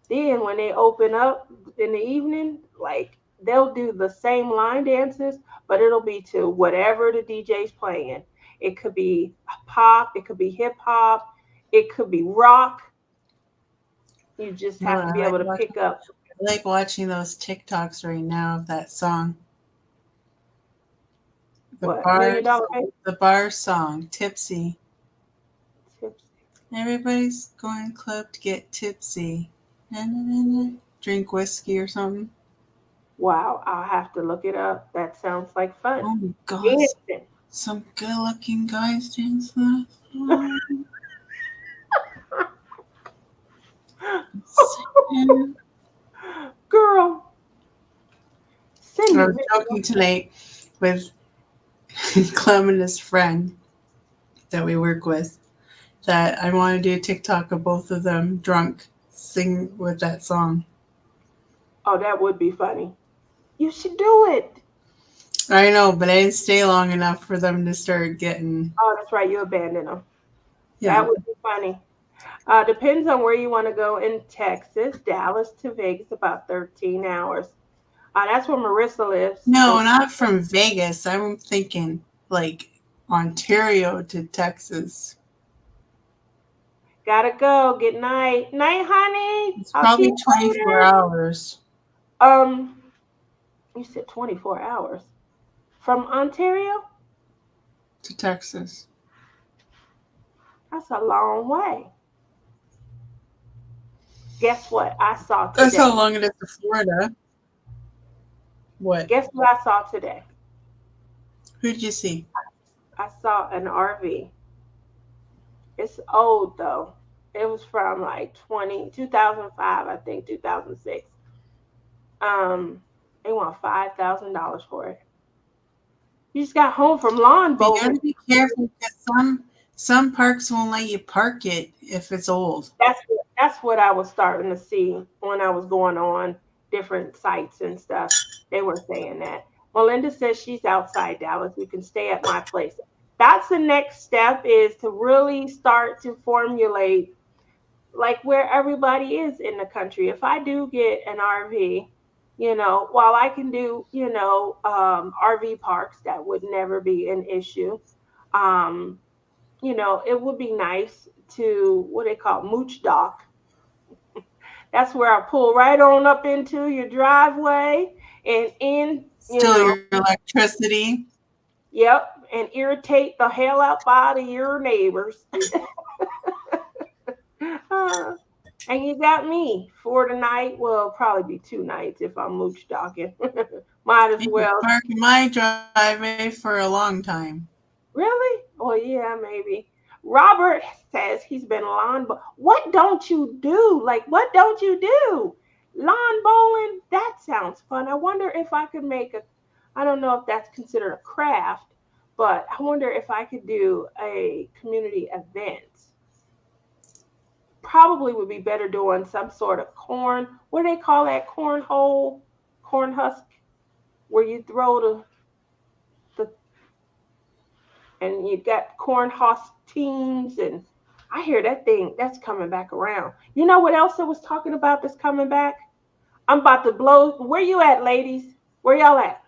Then when they open up in the evening, like they'll do the same line dances, but it'll be to whatever the DJ's playing. It could be pop, it could be hip hop, it could be rock. You just You know have what to I be like able to watching? pick up I like watching those TikToks right now of that song. The what million bar dollar baby the bar song, Tipsy. tips. Everybody's going club to get tipsy. Na, na, na, na. Drink whiskey or something. Wow, I'll have to look it up. That sounds like fun. Oh my god, Dancing. some good looking guys dance that song. Singing. Girl, send I me was video. joking tonight with Clem and his friend that we work with that I want to do a TikTok of both of them drunk sing with that song. Oh, that would be funny. You should do it. I know, but I didn't stay long enough for them to start getting. Oh, that's right. You abandoned them. Yeah. That would be funny. Depends on where you want to go in Texas. Dallas to Vegas, about 13 hours. That's where Marissa lives. No, not from Vegas. I'm thinking like Ontario to Texas. Gotta go. Good night. Night, honey. It's I'll see probably you 24 later. hours Um, you said 24 hours from Ontario? to Texas. That's a long way. Guess what I saw That's how today? long it is to Florida. What? Guess what I saw today? Who did you see? I saw an RV. It's old though. It was from like 2005, I think, 2006. They want $5,000 for it. You just got home from lawn But you got bowling. to be careful because some parks won't let you park it if it's old. That's what I was starting to see when I was going on different sites and stuff. They were saying that. Melinda says she's outside Dallas. We can stay at my place. That's the next step is to really start to formulate like where everybody is in the country. If I do get an RV, while I can do, RV parks, that would never be an issue. Um, it would be nice to what they call mooch dock. That's where I pull right on up into your driveway and in, Still your electricity. yep, and irritate the hell out of your neighbors. Uh, and you got me for tonight. Well, probably be 2 nights if I'm mooch docking. Might as You could well. park in my driveway for a long time. Really? Well, yeah, maybe. Robert says he's been what don't you do? Like, what don't you do? Lawn bowling? That sounds fun. I wonder if I could I don't know if that's considered a craft, but I wonder if I could do a community event. Probably would be better doing some sort of what do they call that? Cornhole? Corn husk? Where you throw the and you got corn husk teams, and I hear that thing that's coming back around. You know what else I was talking about that's coming back? I'm about to blow. Where you at, ladies? Where y'all at?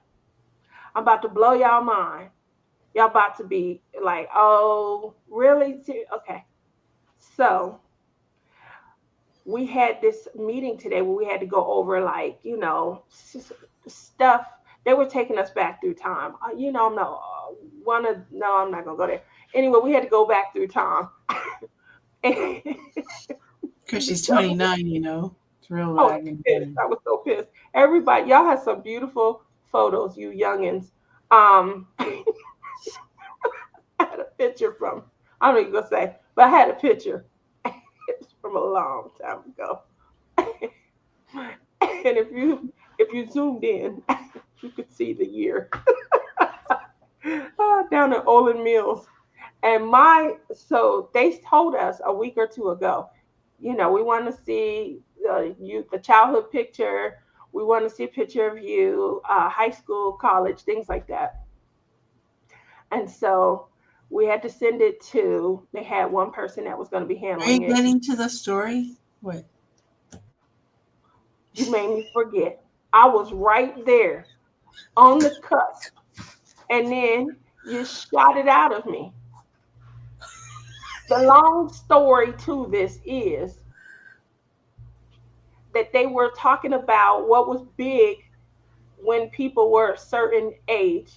I'm about to blow y'all mind. Y'all about to be like, oh, really? Okay. So we had this meeting today where we had to go over like, stuff. They were taking us back through time. I'm not no, I'm not gonna go there. Anyway, we had to go back through time. Because she's So, 29. It's real I was wagging pissed. time. I was so pissed. Everybody, y'all had some beautiful photos, you youngins. I had a picture from, I'm not even gonna say, but I had a picture. It's from a long time ago. And if you zoomed in, you could see the year. Down at Olin Mills. And so they told us a week or two ago, we want to see the childhood picture. We want to see a picture of you, high school, college, things like that. And so we had to send it to, they had one person that was going to be Are you handling it. getting to the story? What? You made me forget. I was right there on the cusp. And then you shot it out of me. The long story to this is that they were talking about what was big when people were a certain age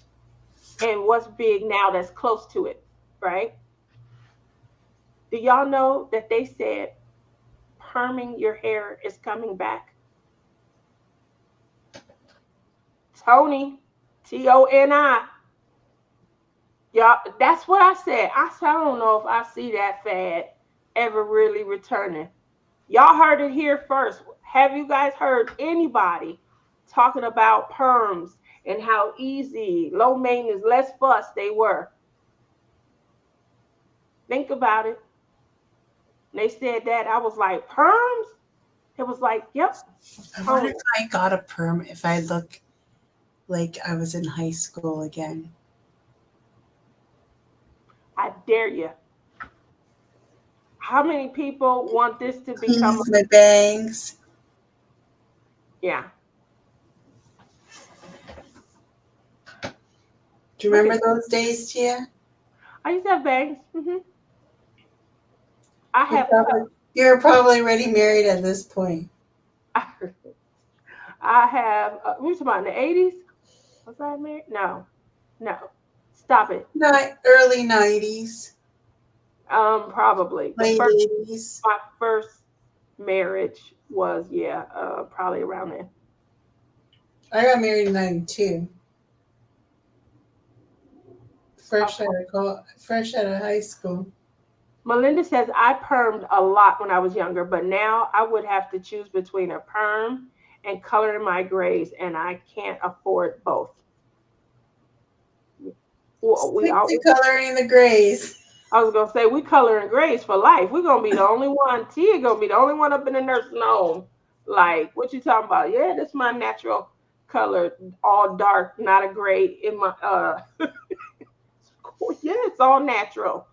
and what's big now that's close to it, right? Do y'all know that they said perming your hair is coming back? Tony, Toni. Y'all, that's what I said. I don't know if I see that fad ever really returning. Y'all heard it here first. Have you guys heard anybody talking about perms and how easy, low maintenance, less fuss they were? Think about it. They said that. I was like, perms? It was like, yep, I wonder Tony. if I got a perm if I look like I was in high school again. I dare you. How many people want this to become? Please, my bangs. Yeah. Do you Look remember at. those days, Tia? I used to have bangs. I You're have probably, you're probably already married at this point. I have. We were talking about in the 80s. Was I married? No, no. Stop it. Not early 90s, Probably late 80s. my first marriage was, yeah, probably around then. I got married in 92. Okay. Fresh out of high school. Melinda says I permed a lot when I was younger, but now I would have to choose between a perm and coloring my grays, and I can't afford both. Well, we Stick to always. coloring the grays. I was gonna say we coloring grays for life. We're gonna be the only one. Tia gonna be the only one up in the nursing home. Like, what you talking about? Yeah, this is my natural color, all dark, not a gray in my yeah, it's all natural.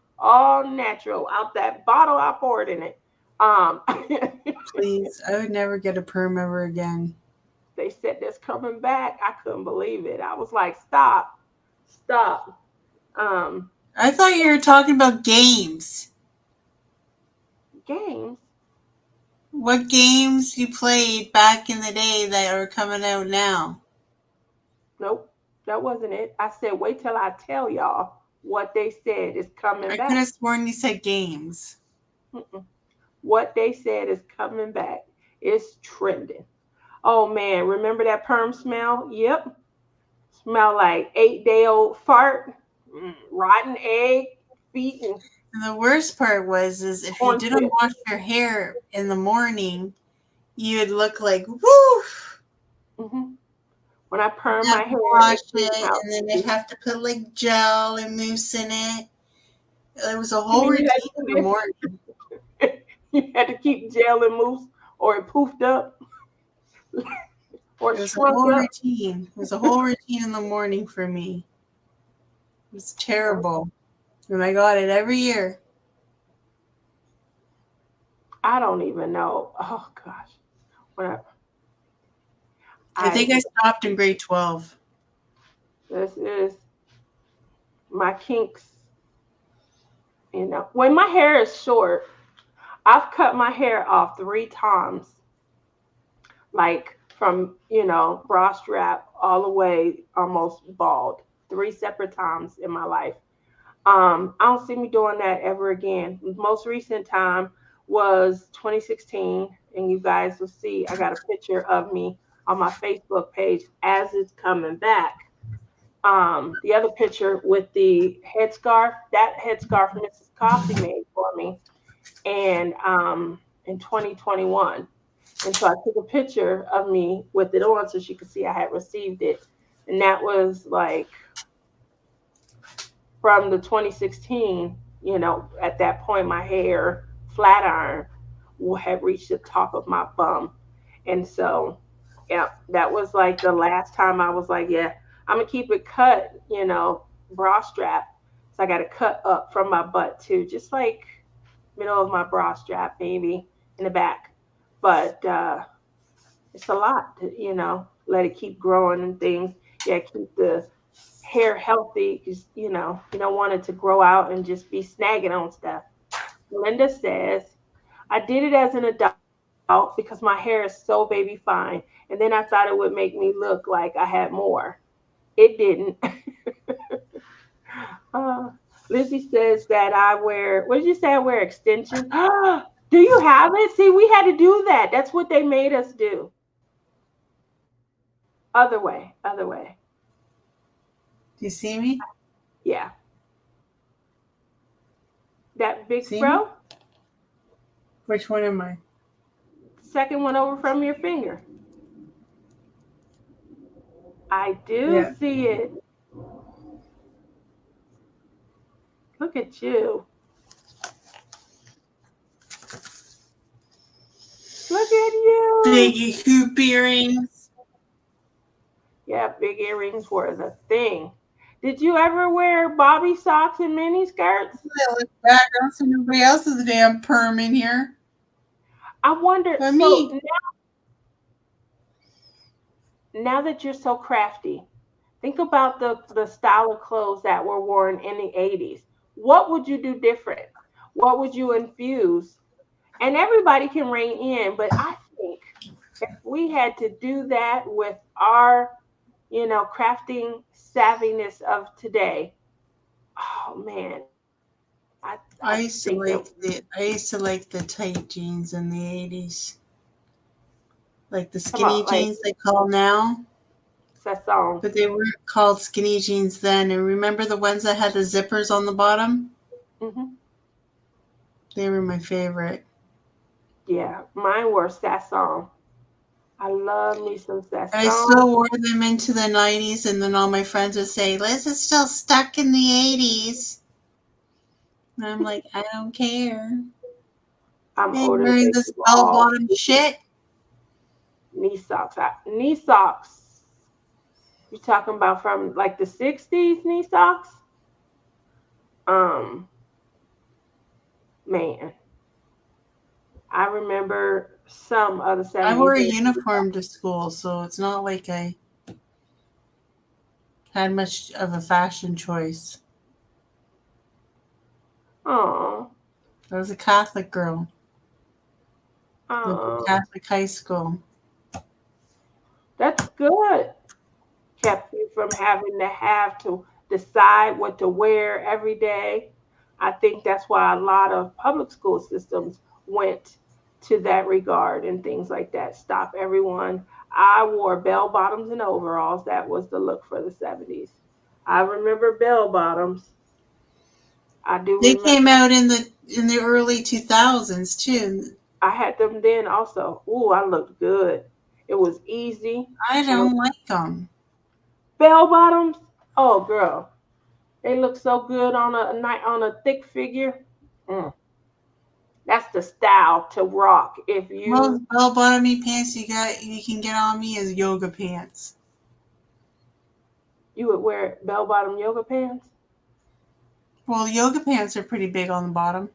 Out that bottle, I poured in it. Um, Please, I would never get a perm ever again. they said this coming back. I couldn't believe it. I was like, stop, stop. Um, I thought you were talking about games. games. What games you played back in the day that are coming out now? Nope, that wasn't it. I said, wait till I tell y'all what they said is coming I could back. have sworn you said games. Mm-mm. What they said is coming back. It's trending. Oh man, remember that perm smell? Yep. Smell like 8-day old fart, rotten egg, feet, and And the worst part was is if you didn't cornfield. wash your hair in the morning, you'd look like woo. Hmm. When I You'd perm have my to hair, wash it came it, out. and then they'd have to put like gel and mousse in it. It was a And whole then you routine had in the to morning. do this. You had to keep gel and mousse, or it poofed up, or It was a shrunk whole up. routine. It was a whole routine in the morning for me. It was terrible. And I got it every year. I don't even know. Oh gosh, when I I think I stopped in grade 12. this is my kinks. When my hair is short, I've cut my hair off 3 times, like from bra strap all the way almost bald, 3 separate times in my life. I don't see me doing that ever again. The most recent time was 2016, and you guys will see I got a picture of me on my Facebook page as it's coming back. The other picture with the headscarf, that headscarf Mrs. Coffee made for me, and in 2021. And so I took a picture of me with it on so she could see I had received it. And that was like from the 2016, at that point, my hair, flat iron, had reached the top of my bum. And so, yeah, that was like the last time I was like, yeah, I'm going to keep it cut, bra strap. So I got to cut up from my butt too, just like middle of my bra strap, maybe in the back. But it's a lot to, let it keep growing and things. Yeah, keep the hair healthy because you don't want it to grow out and just be snagging on stuff. Linda says, I did it as an adult because my hair is so baby fine, and then I thought it would make me look like I had more. It didn't. uh, Lizzie says that I wear, what did you say? I wear extensions. Do you have it? See, we had to do that. That's what they made us do. Other way, other way. Do you see me? Yeah. That big See me? fro, Which one am I? second one over from your finger. I do Yeah. see it. Look at you. Look at you. Big hoop earrings. Yeah, big earrings were the thing. Did you ever wear bobby socks and mini skirts? I look back, I don't see nobody else's damn perm in here I wonder. but So me. now that you're so crafty, think about the style of clothes that were worn in the 80s. What would you do different? What would you infuse? And everybody can rein in, but I think if we had to do that with our, crafting savviness of today, oh man, I think that I used to like the tight jeans in the 80s. Like the come on, skinny like jeans they call now. that song. But they weren't called skinny jeans then. And remember the ones that had the zippers on the bottom? Hmm. They were my favorite. Yeah, mine were Sasson. I love me some I Sasson. still wore them into the 90s, and then all my friends would say, Liz is still stuck in the 80s. And I'm like, I don't care. I'm I ain't older wearing than this you bell all. bottom shit. Knee socks. Knee socks. You talking about from like the 60s knee socks? Um, Man, I remember some of the I wore 70s. a uniform to school, so it's not like I had much of a fashion choice. Oh, I was a Catholic girl. Went to oh, Catholic high school. that's good. Kept you from having to decide what to wear every day. I think that's why a lot of public school systems went to that regard and things like that. Stop everyone. I wore bell bottoms and overalls. That was the look for the 70s. I remember bell bottoms. I do They remember. came out in the early 2000s too. I had them then also. Ooh, I looked good. It was easy. I It was don't like them. bell bottoms. Oh, girl, they look so good on a night on a thick figure. Mm, that's the style to rock. If you Most bell bottomy pants you can get on me is yoga pants. you would wear bell bottom yoga pants. Well, yoga pants are pretty big on the bottom,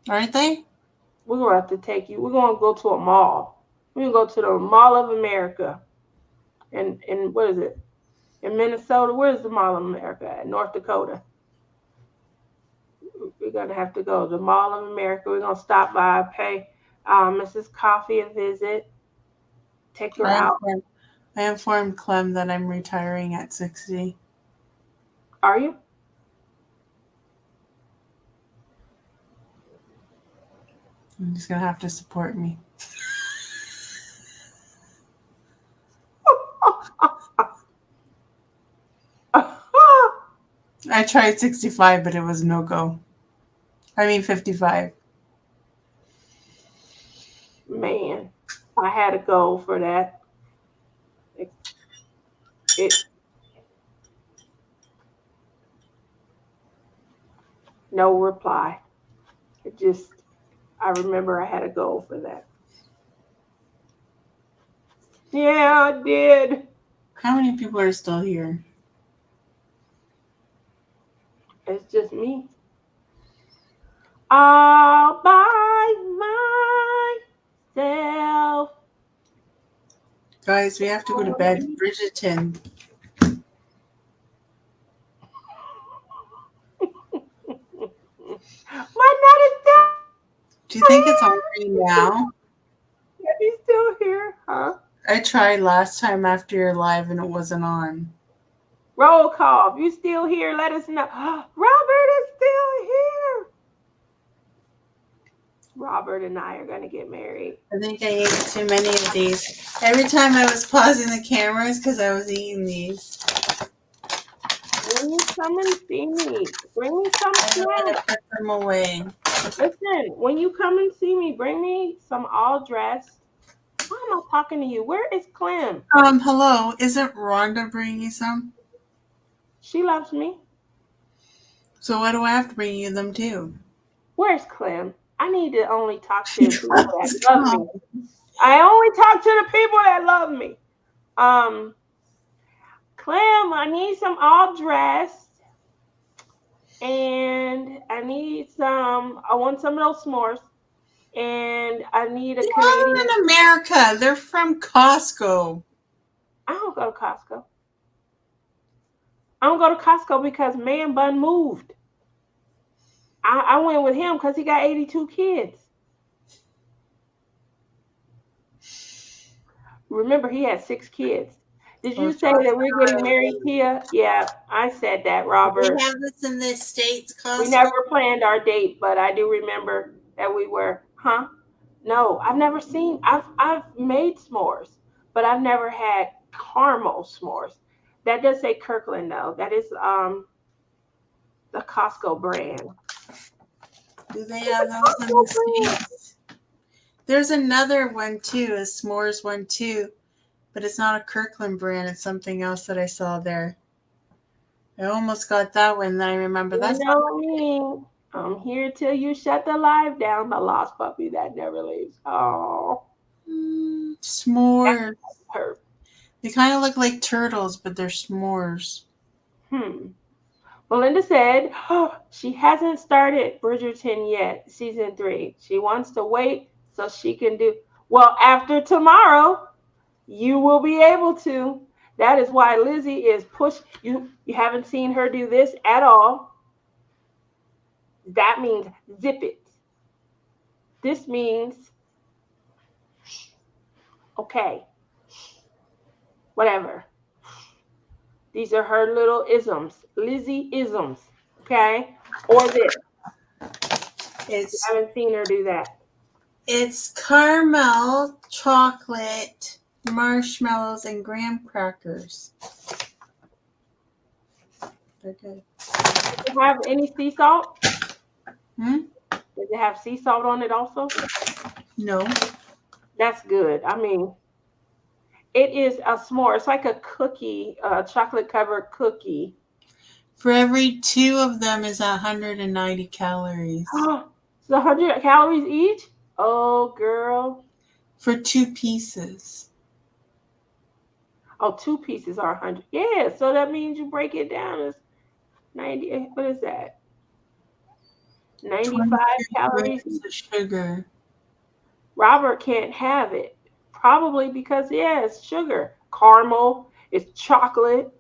aren't they? We're gonna have to take you. We're gonna go to a mall. We're gonna go to the Mall of America. And what is it? In Minnesota. Where's the Mall of America at? North Dakota. We're gonna have to go to the Mall of America. We're gonna stop by, pay Mrs. Coffee a visit, take her I out. informed, I informed Clem that I'm retiring at 60. Are you? I'm just gonna have to support me. I tried 65, but it was no go. I mean 55. Man, I had a goal for that. It no reply. It just I remember I had a goal for that. Yeah, I did. How many people are still here? It's just me. All by myself. Guys, we have to go to bed. Bridgerton. My nut is still Do you think it's on right here. now? Yeah, he's still here, huh? I tried last time after your live and it wasn't on. Roll call. If you still here, let us know. Robert is still here. Robert and I are gonna get married. I think I ate too many of these. Every time I was pausing the cameras because I was eating these. When you come and see me, bring me some I don't want snacks. to put them away. Listen, when you come and see me, bring me some all dressed. Why am I talking to you? Where is Clem? Hello. Isn't Rhonda bringing you some? She loves me. So why do I have to bring you them too? Where's Clem? I need to only talk She to people that dropped love me. them. I only talk to the people that love me. Um, Clem, I need some all dressed, and I need some. I want some of those s'mores, and I need a They are Canadian. in America. They're from Costco. I don't go to Costco. I don't go to Costco because Man Bun moved. I went with him because he got 82 kids. Remember, he had 6 kids. Did Oh, you say shots that we're getting married, fired. Tia? Yeah, I said that, They Robert. have this in the States, We Costco. never planned our date, but I do remember that we were, huh? No, I've never seen. I've made s'mores, but I've never had caramel s'mores. That does say Kirkland though. That is the Costco brand. Do they It's a have those in the Costco brand. States? There's another one too, a s'mores one too, but it's not a Kirkland brand. It's something else that I saw there. I almost got that one. Then I remember You that's not know me. I'm here till you shut the live down. The lost puppy that never leaves. Oh, that s'mores. hurt. They kind of look like turtles, but they're s'mores. Hmm. Melinda said, oh, she hasn't started Bridgerton yet, season 3. She wants to wait so she can do. Well, after tomorrow, you will be able to. That is why Lizzie is push. You haven't seen her do this at all. That means zip it. This means okay, whatever. These are her little isms, Lizzie isms. Okay, or this. You It's haven't seen her do that. it's caramel, chocolate, marshmallows, and graham crackers. They're good. Does it have any sea salt? Hmm? Does it have sea salt on it also? No. That's good. I mean, it is a s'more. It's like a cookie, a chocolate covered cookie. For every two of them is 190 calories. It's 100 calories each. Oh, girl. For two pieces. Oh, 2 pieces are 100. Yeah, so that means you break it down as 90. What is that? 95 22 calories grams each. of sugar. Robert can't have it. Probably because, yeah, it's sugar, caramel, it's chocolate,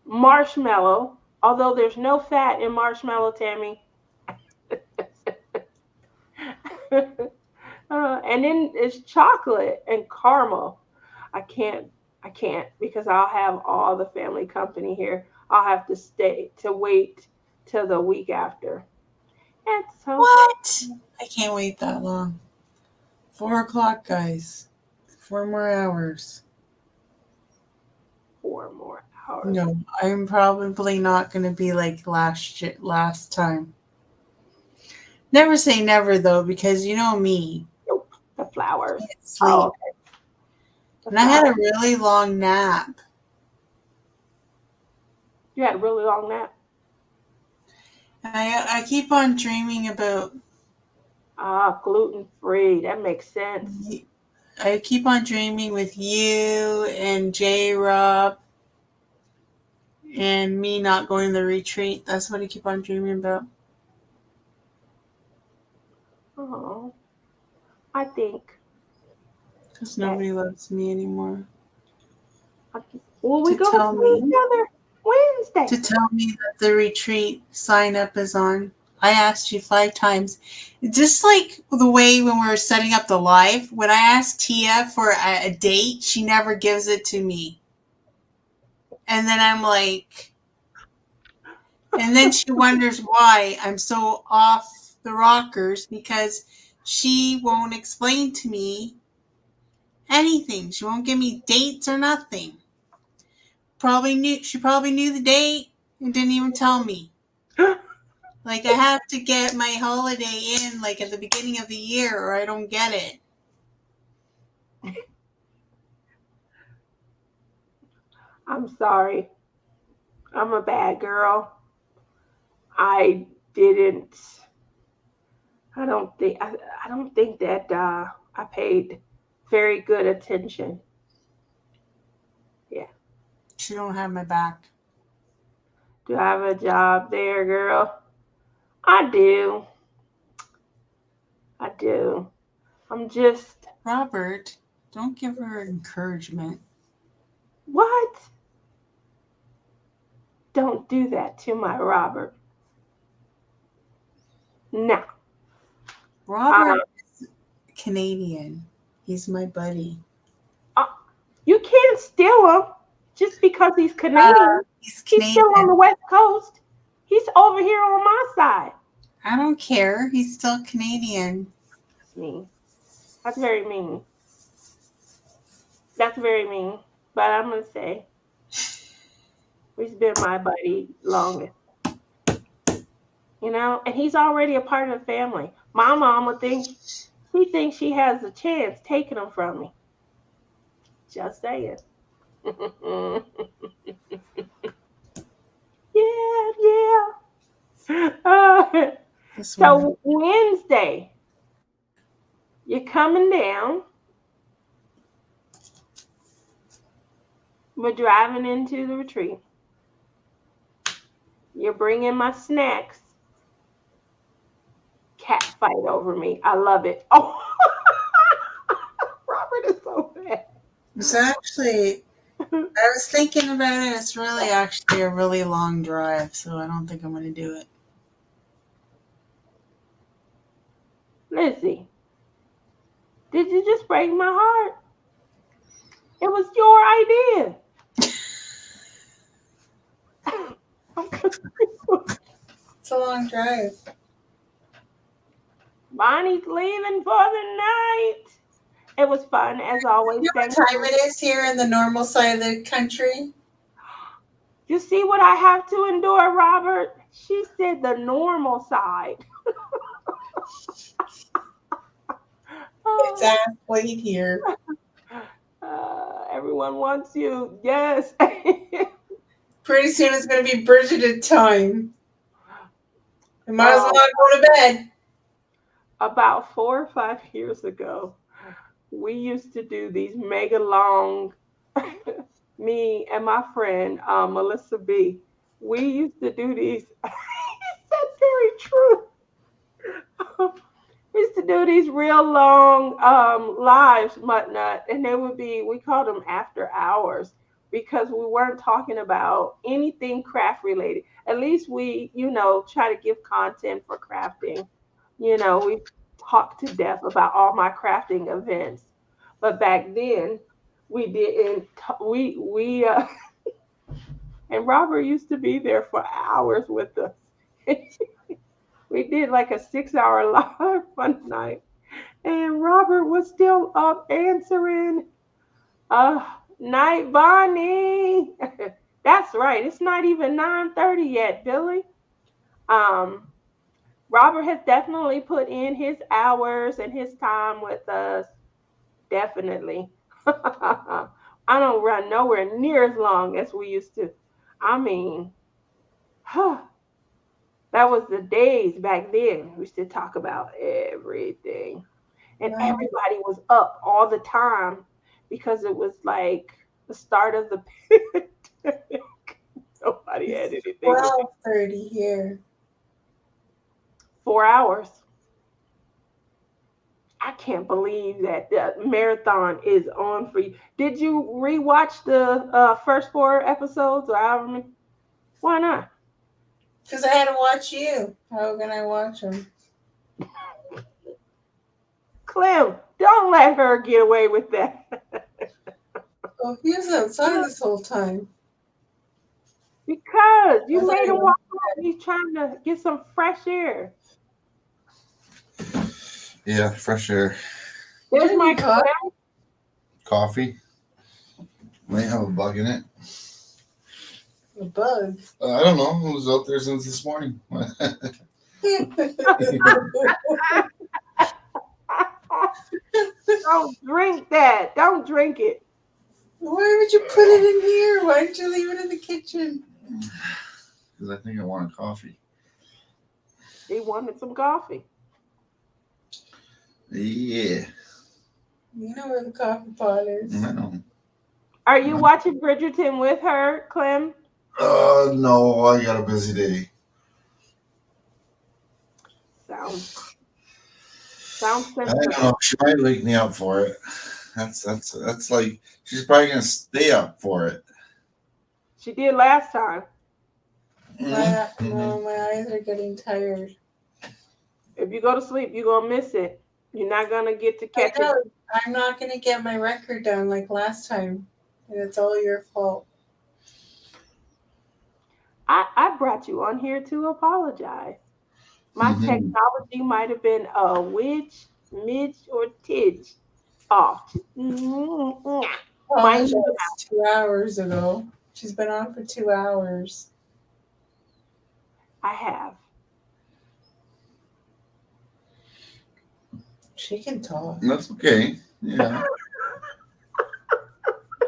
marshmallow. Although there's no fat in marshmallow, Tammy. And then it's chocolate and caramel. I can't, I can't because I'll have all the family company here. I'll have to stay to wait till the week after. It's so What? I can't wait that long. 4 o'clock, guys. 4 more hours. 4 more hours. No, I'm probably not going to be like last time. Never say never though, because you know me. Nope, the flowers. Can't Oh, sleep. okay, the And I had a flowers. really long nap. You had a really long nap. I keep on dreaming about. Ah, gluten free. That makes sense. I keep on dreaming with you and J Rob and me not going to the retreat. That's what I keep on dreaming about. Oh, I think Because that. nobody loves me anymore. Will we To go to tell see each me other Wednesday? to tell me that the retreat sign up is on. I asked you 5 times. Just like the way when we were setting up the live, when I asked Tia for a date, she never gives it to me. And then I'm like, and then she wonders why I'm so off the rockers because she won't explain to me anything. She won't give me dates or nothing. She probably knew the date and didn't even tell me. Like I have to get my holiday in like at the beginning of the year or I don't get it. I'm sorry. I'm a bad girl. I didn't. I don't think. I don't think that I paid Very good attention. Yeah. She don't have my back. Do I have a job there, girl? I do. I do. I'm just, Robert, don't give her encouragement. what? Don't do that to my Robert. No. Robert is Canadian. He's my buddy. Uh, you can't steal him just because he's Canadian. He's He's still on Canadian. the West Coast. He's over here on my side. I don't care. He's still Canadian. That's mean. That's very mean. That's very mean. But I'm gonna say he's been my buddy longest. And he's already a part of the family. My mom would think she thinks she has a chance taking him from me. Just saying. Yeah, yeah. This one. So Wednesday, you're coming down. We're driving into the retreat. You're bringing my snacks. Cat fight over me. I love it. Oh, Robert is so bad. It's actually, I was thinking about it. It's really actually a really long drive, so I don't think I'm going to do it. Lizzie, did you just break my heart? It was your idea. It's a long drive. Bonnie's leaving for the night. It was fun, as always. You know what time it is here in the normal side of the country? You see what I have to endure, Robert? She said the normal side. It's ass weight here. Everyone wants you. Yes. Pretty soon it's going to be Bridget time. I might as well go to bed. About 4 or 5 years ago, we used to do these mega long, me and my friend, Melissa B. We used to do these. That's very true. We used to do these real long lives, Mutnut, and we called them after hours because we weren't talking about anything craft related. At least we, try to give content for crafting. We talked to death about all my crafting events. But back then, we didn't, and Robert used to be there for hours with us. We did like a 6-hour live one night, and Robert was still up answering. Night, Bonnie. That's right. It's not even 9:30 yet, Billy. Um, Robert has definitely put in his hours and his time with us. Definitely. I don't run nowhere near as long as we used to. I mean, that was the days back then. We used to talk about everything. And Right. everybody was up all the time because it was like the start of the pandemic. Nobody had anything to do. 12:30 here. 4 hours. I can't believe that the marathon is on for you. Did you rewatch the first 4 episodes or however many? Why not? Because I had to watch you. How can I watch them? Clem, don't let her get away with that. Oh, he was outside this whole time. Because I you thought made he him was- walk out. He's trying to get some fresh air. Yeah, fresh air. There's Didn't my you talk? Clem. Coffee. Might have a bug in it. A bug. I don't know. It was out there since this morning. Don't drink that. Don't drink it. Why would you put it in here? Why didn't you leave it in the kitchen? Because I think I want a coffee. He wanted some coffee. Yeah. You know where the coffee pot is. I know. Are you watching Bridgerton with her, Clem? No, I got a busy day. Sounds I don't sensible. know. She might wake me up for it. That's like she's probably gonna stay up for it. She did last time. Mm-hmm. My eyes are getting tired. If you go to sleep, you're gonna miss it. You're not gonna get to I catch know. it. I'm not gonna get my record done like last time, and it's all your fault. I brought you on here to apologize. My Mm-hmm. technology might have been a witch, midge, or tidge off. Mind you, Apologized 2 hours ago. She's been on for 2 hours. I have. She can talk. That's okay. Yeah.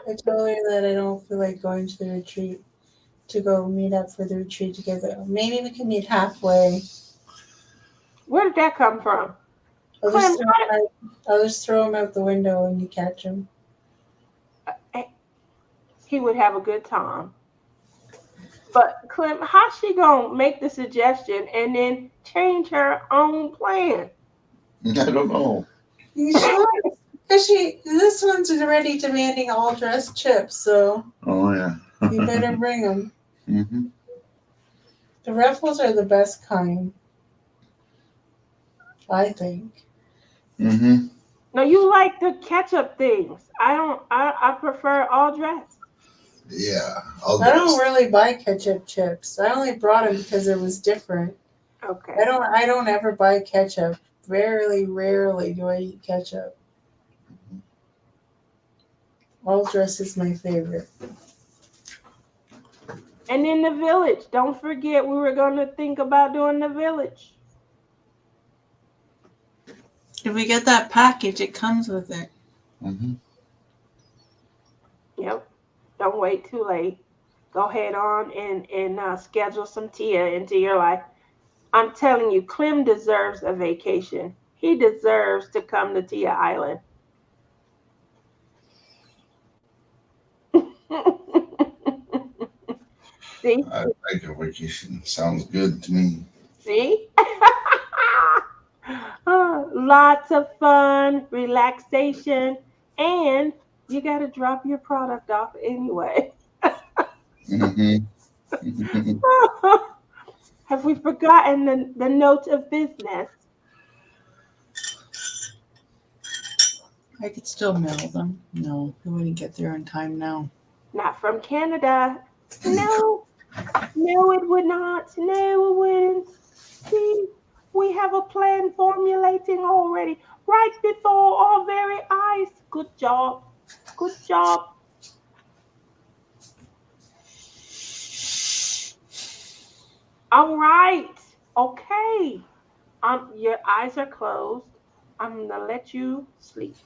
I told her that I don't feel like going to the retreat to go meet up for the retreat together. Maybe we can meet halfway. Where did that come from? I'll Clem, just throw him out, I'll just throw him out the window and you catch him. he would have a good time. But Clem, how's she gonna make the suggestion and then change her own plan? I don't know. You sure? Because this one's already demanding all dressed chips, so Oh yeah. you better bring them. Mm-hmm. The Ruffles are the best kind, I think. Mm-hmm. No, you like the ketchup things. I don't. I prefer all dressed. Yeah. I'll I don't just. really buy ketchup chips. I only brought them because it was different. Okay. I don't ever buy ketchup. Very rarely do I eat ketchup. All dress is my favorite. And in the village, don't forget we were gonna think about doing the village. If we get that package, it comes with it. Mm-hmm. Yep. Don't wait too late. Go ahead on and schedule some Tia into your life. I'm telling you, Clem deserves a vacation. He deserves to come to Tia Island. See? I like a vacation. Sounds good to me. See? Lots of fun, relaxation, and you got to drop your product off anyway. Mm-hmm. Have we forgotten the note of business? I could still mail them. No, we wouldn't get there in time now. Not from Canada. No, no, it would not. No, it wouldn't. See, we have a plan formulating already, right before our very eyes. Good job. Good job. All right. Okay. Your eyes are closed. I'm gonna let you sleep.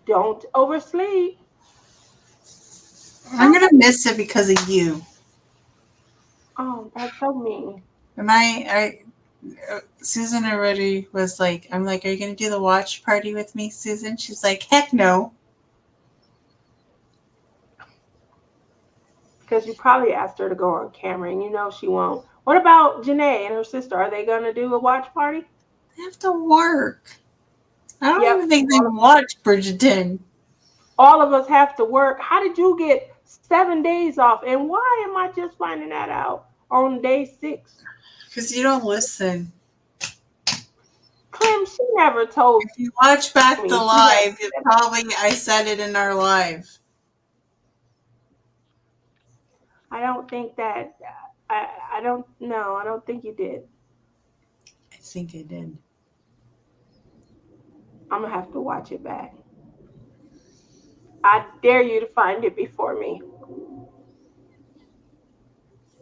Don't oversleep. I'm gonna miss it because of you. Oh, that's so mean. And Susan already was like, I'm like, are you gonna do the watch party with me, Susan? She's like, heck no. Because you probably asked her to go on camera, and you know she won't. What about Janae and her sister? Are they gonna do a watch party? They have to work. I don't Yep. even think they watch Bridgerton. All of us have to work. How did you get 7 days off? And why am I just finding that out on day 6? Because you don't listen. Clem, she never told If you watch back me. the live, I said it in our live. I don't think that. I don't know. I don't think you did. I think I did. I'm gonna have to watch it back. I dare you to find it before me.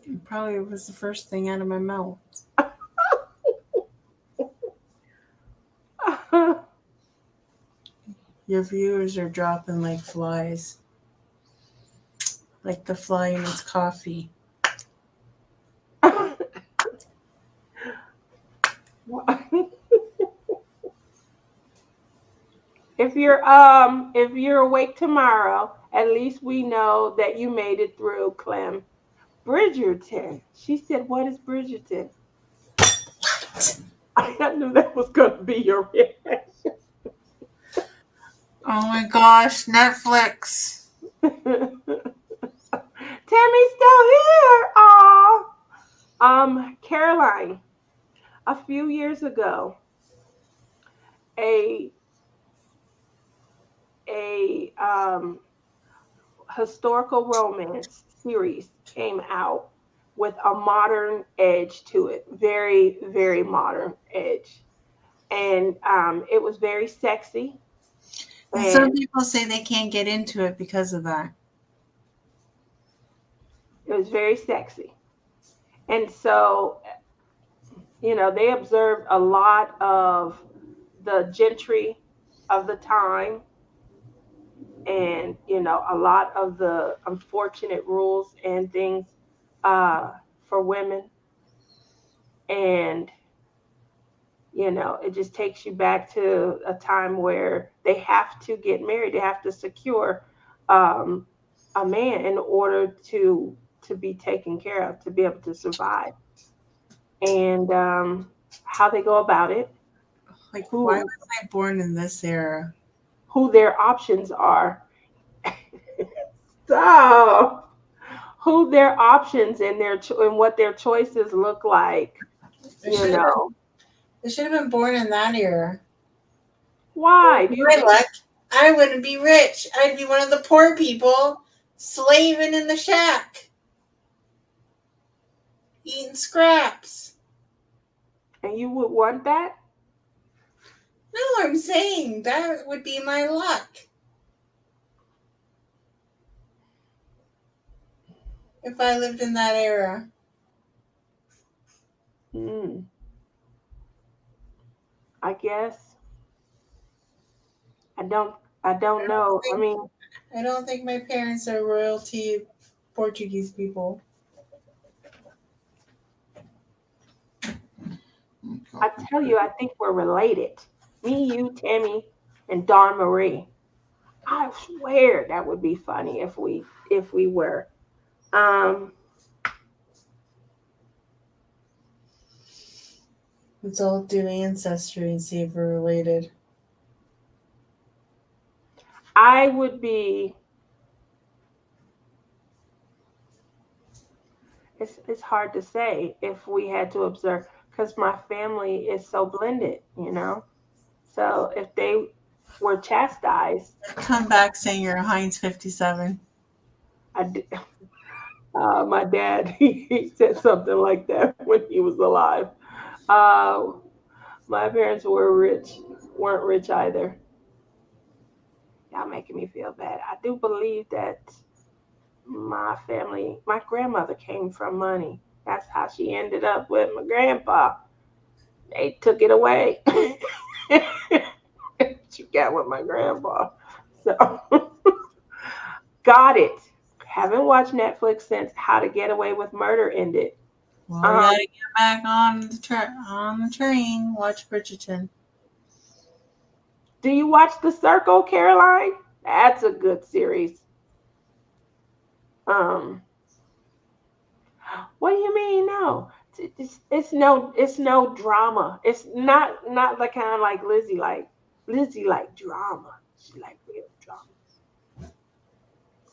It probably was the first thing out of my mouth. Your viewers are dropping like flies. Like the fly in its coffee. If if you're awake tomorrow, at least we know that you made it through, Clem. Bridgerton. She said, "What is Bridgerton?" I knew that was going to be your reaction. Oh my gosh, Netflix. Tammy's still here. Aw. Caroline, a few years ago, a a historical romance series came out with a modern edge to it, very, very modern edge. And it was very sexy And some and people say they can't get into it because of that. it was very sexy. And so, they observed a lot of the gentry of the time and, a lot of the unfortunate rules and things for women. And it just takes you back to a time where they have to get married. They have to secure um, a man in order to be taken care of, to be able to survive, and how they go about it, Like, why who was I born in this era? who their options are. So who their options and and what their choices look like. I You should have been, know I should have been born in that era. why? Do you My think? luck, I wouldn't be rich. I'd be one of the poor people slaving in the shack, eating scraps. And you would want that? No, I'm saying that would be my luck if I lived in that era. Hmm. I guess I don't. I I don't don't know. I think mean, I don't think my parents are royalty Portuguese people. I tell you, I think we're related. Me, you, Tammy, and Dawn Marie. I swear that would be funny if we were. Um, Let's all do ancestry and see if we're related. I would be. It's hard to say if we had to observe because my family is so blended. So if they were chastised, Come back saying you're a Heinz 57. I did, my dad he said something like that when he was alive. Uh, my parents weren't rich either. Y'all making me feel bad. I do believe that my grandmother came from money. That's how she ended up with my grandpa. They took it away. She got with my grandpa. So got it. Haven't watched Netflix since How to Get Away with Murder ended. Well, you Um, gotta get back on the train. Watch Bridgerton. do you watch The Circle, Caroline? That's a good series. Um, what do you mean? No, it's no drama. It's not the kind like Lizzie like drama. She like real drama.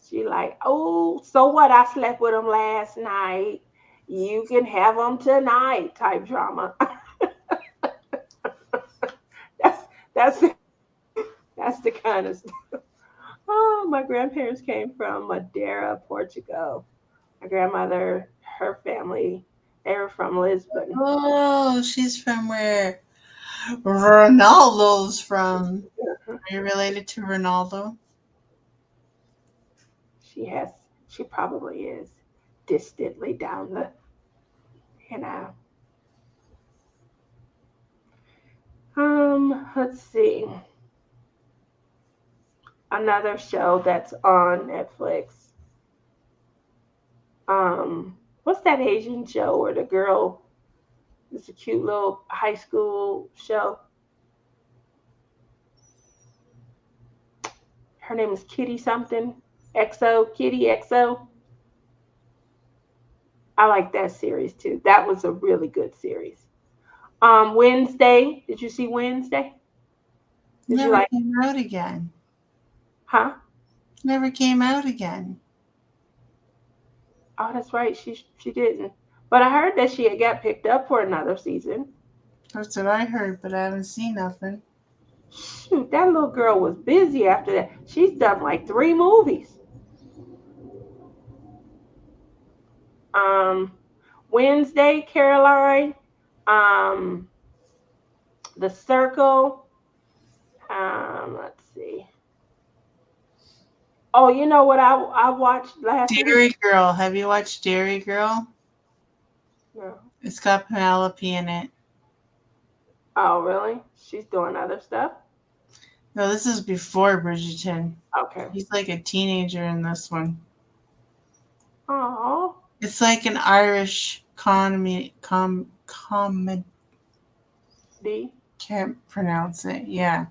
She like, oh, so what? I slept with him last night. You can have him tonight. Type drama. that's that's that's the kind of stuff. Oh, my grandparents came from Madeira, Portugal. My grandmother, her family, they were from Lisbon. Oh, she's from where Ronaldo's from. Are you related to Ronaldo? She has, she probably is distantly down the, you know. Let's see. Another show that's on Netflix. What's that Asian show where the girl, it's a cute little high school show? Her name is Kitty something. XO, Kitty XO. I like that series too. That was a really good series. Wednesday. Did you see Wednesday? Did you Never like? came out again. Huh? Never came out again. Oh, that's right. She didn't. But I heard that she had got picked up for another season. That's what I heard, but I haven't seen nothing. Shoot, that little girl was busy after that. She's done like 3 movies. Um, Wednesday, Caroline. Um, The Circle. Let's see. Oh, you know what I watched last Dairy week? Girl. Have you watched Dairy Girl? No. It's got Penelope in it. Oh, really? She's doing other stuff. No, this is before Bridgerton. Okay. He's like a teenager in this one. Oh, It's like an Irish comedy. D. Can't pronounce it. Yeah.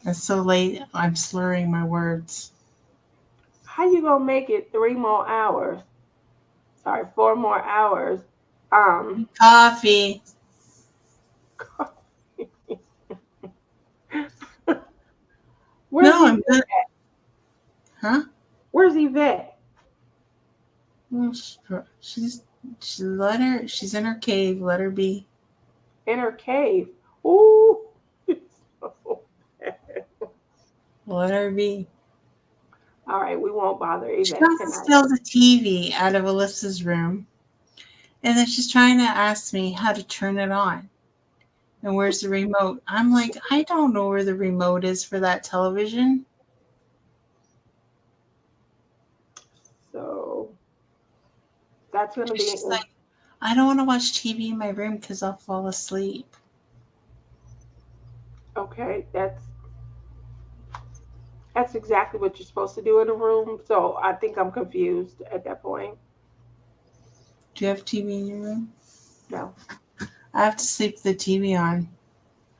It's so late. I'm slurring my words. How you gonna make it 3 more hours? Sorry, 4 more hours. Um, Coffee. where's No, he? I'm good. Huh? Where's Yvette? Well, she let her. She's in her cave. Let her be. In her cave. Ooh. Let her be. All right, we won't bother She Yvette comes and tonight. steals a TV out of Alyssa's room, and then she's trying to ask me how to turn it on. And where's the remote? I'm like, I don't know where the remote is for that television. So that's gonna be She's like, I don't want to watch TV in my room because I'll fall asleep. okay. That's exactly what you're supposed to do in a room. So I think I'm confused at that point. Do you have TV in your room? No. I have to sleep with the TV on.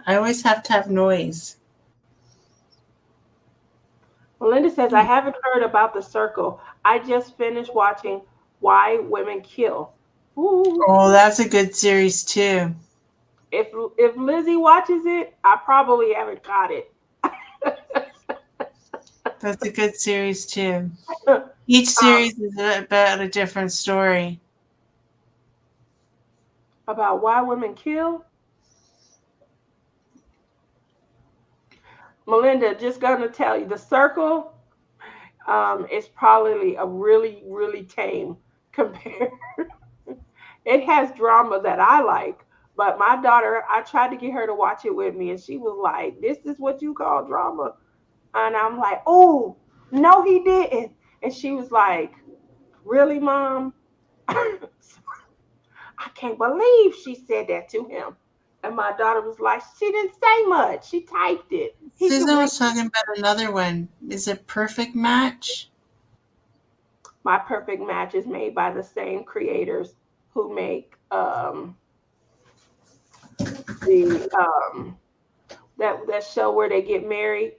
I always have to have noise. Melinda says, I haven't heard about The Circle. I just finished watching Why Women Kill. Ooh. Oh, that's a good series too. If if Lizzie watches it, I probably haven't caught it. That's a good series too. Each series is about a different story. About why women kill. Melinda, just gonna tell you, The Circle is probably a really, really tame compared. It has drama that I like, but my daughter, I tried to get her to watch it with me, and she was like, "This is what you call drama?" And I'm like, "Oh, no, he didn't." And she was like, "Really, mom?" I can't believe she said that to him. And my daughter was like, "She didn't say much. She typed it. He could Susan read." was talking about another one. Is it Perfect Match? My Perfect Match is made by the same creators who make the that show where they get married.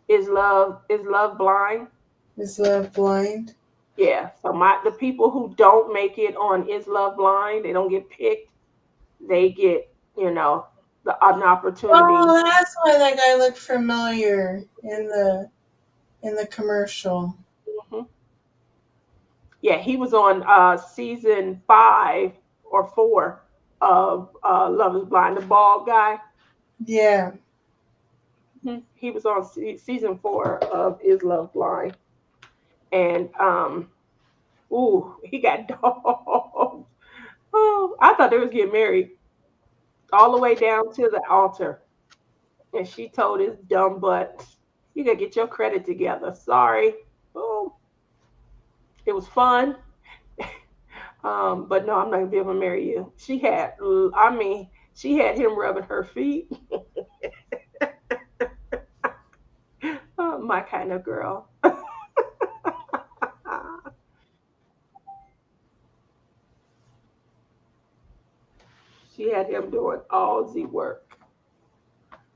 Is Love Blind? Is Love Blind? Yeah. So the people who don't make it on Is Love Blind, they don't get picked. They get an opportunity. Oh, that's why that guy looked familiar in the commercial. Mhm. Yeah, he was on season 5 or 4 of Love Is Blind, the bald guy. Yeah. He was on season 4 of Is Love Blind, and ooh, he got dogs. Oh, I thought they was getting married all the way down to the altar, and she told his dumb butt, "You gotta get your credit together." Sorry. Oh, it was fun, but no, I'm not gonna be able to marry you. She had him rubbing her feet. My kind of girl. She had him doing all the work.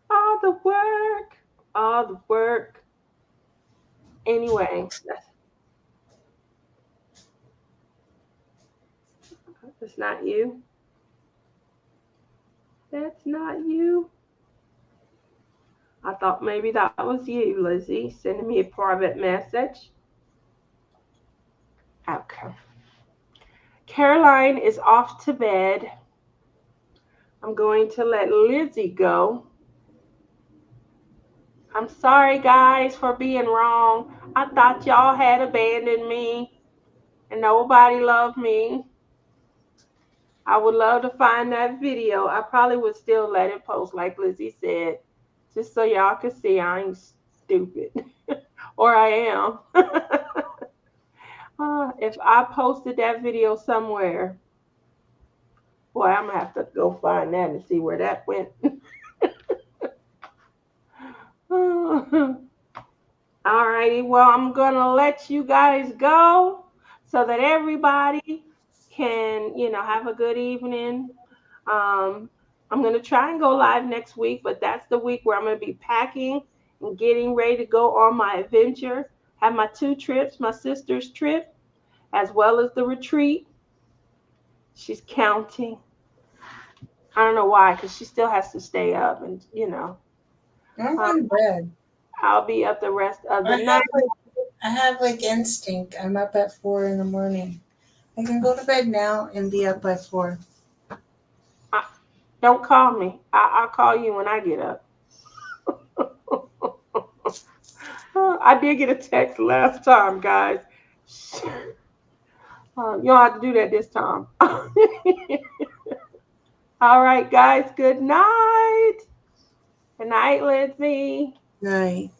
All the work. all the work. Anyway, that's not you. That's not you. I thought maybe that was you, Lizzie, sending me a private message. Okay. Caroline is off to bed. I'm going to let Lizzie go. I'm sorry, guys, for being wrong. I thought y'all had abandoned me and nobody loved me. I would love to find that video. I probably would still let it post, like Lizzie said, just so y'all can see I ain't stupid. Or I am. If I posted that video somewhere, boy, I'm going to have to go find that and see where that went. All righty. Well, I'm going to let you guys go so that everybody can, have a good evening. Um, I'm going to try and go live next week, but that's the week where I'm going to be packing and getting ready to go on my adventure. Have my 2 trips, my sister's trip, as well as the retreat. She's counting. I don't know why, because she still has to stay up, and I'm in bed. I'll be up the rest of the night. I have like instinct. I'm up at 4 in the morning. I can go to bed now and be up by 4. Don't call me. I'll call you when I get up. I did get a text last time, guys. You don't have to do that this time. All right, guys. Good night. Good night, Lizzie. Night.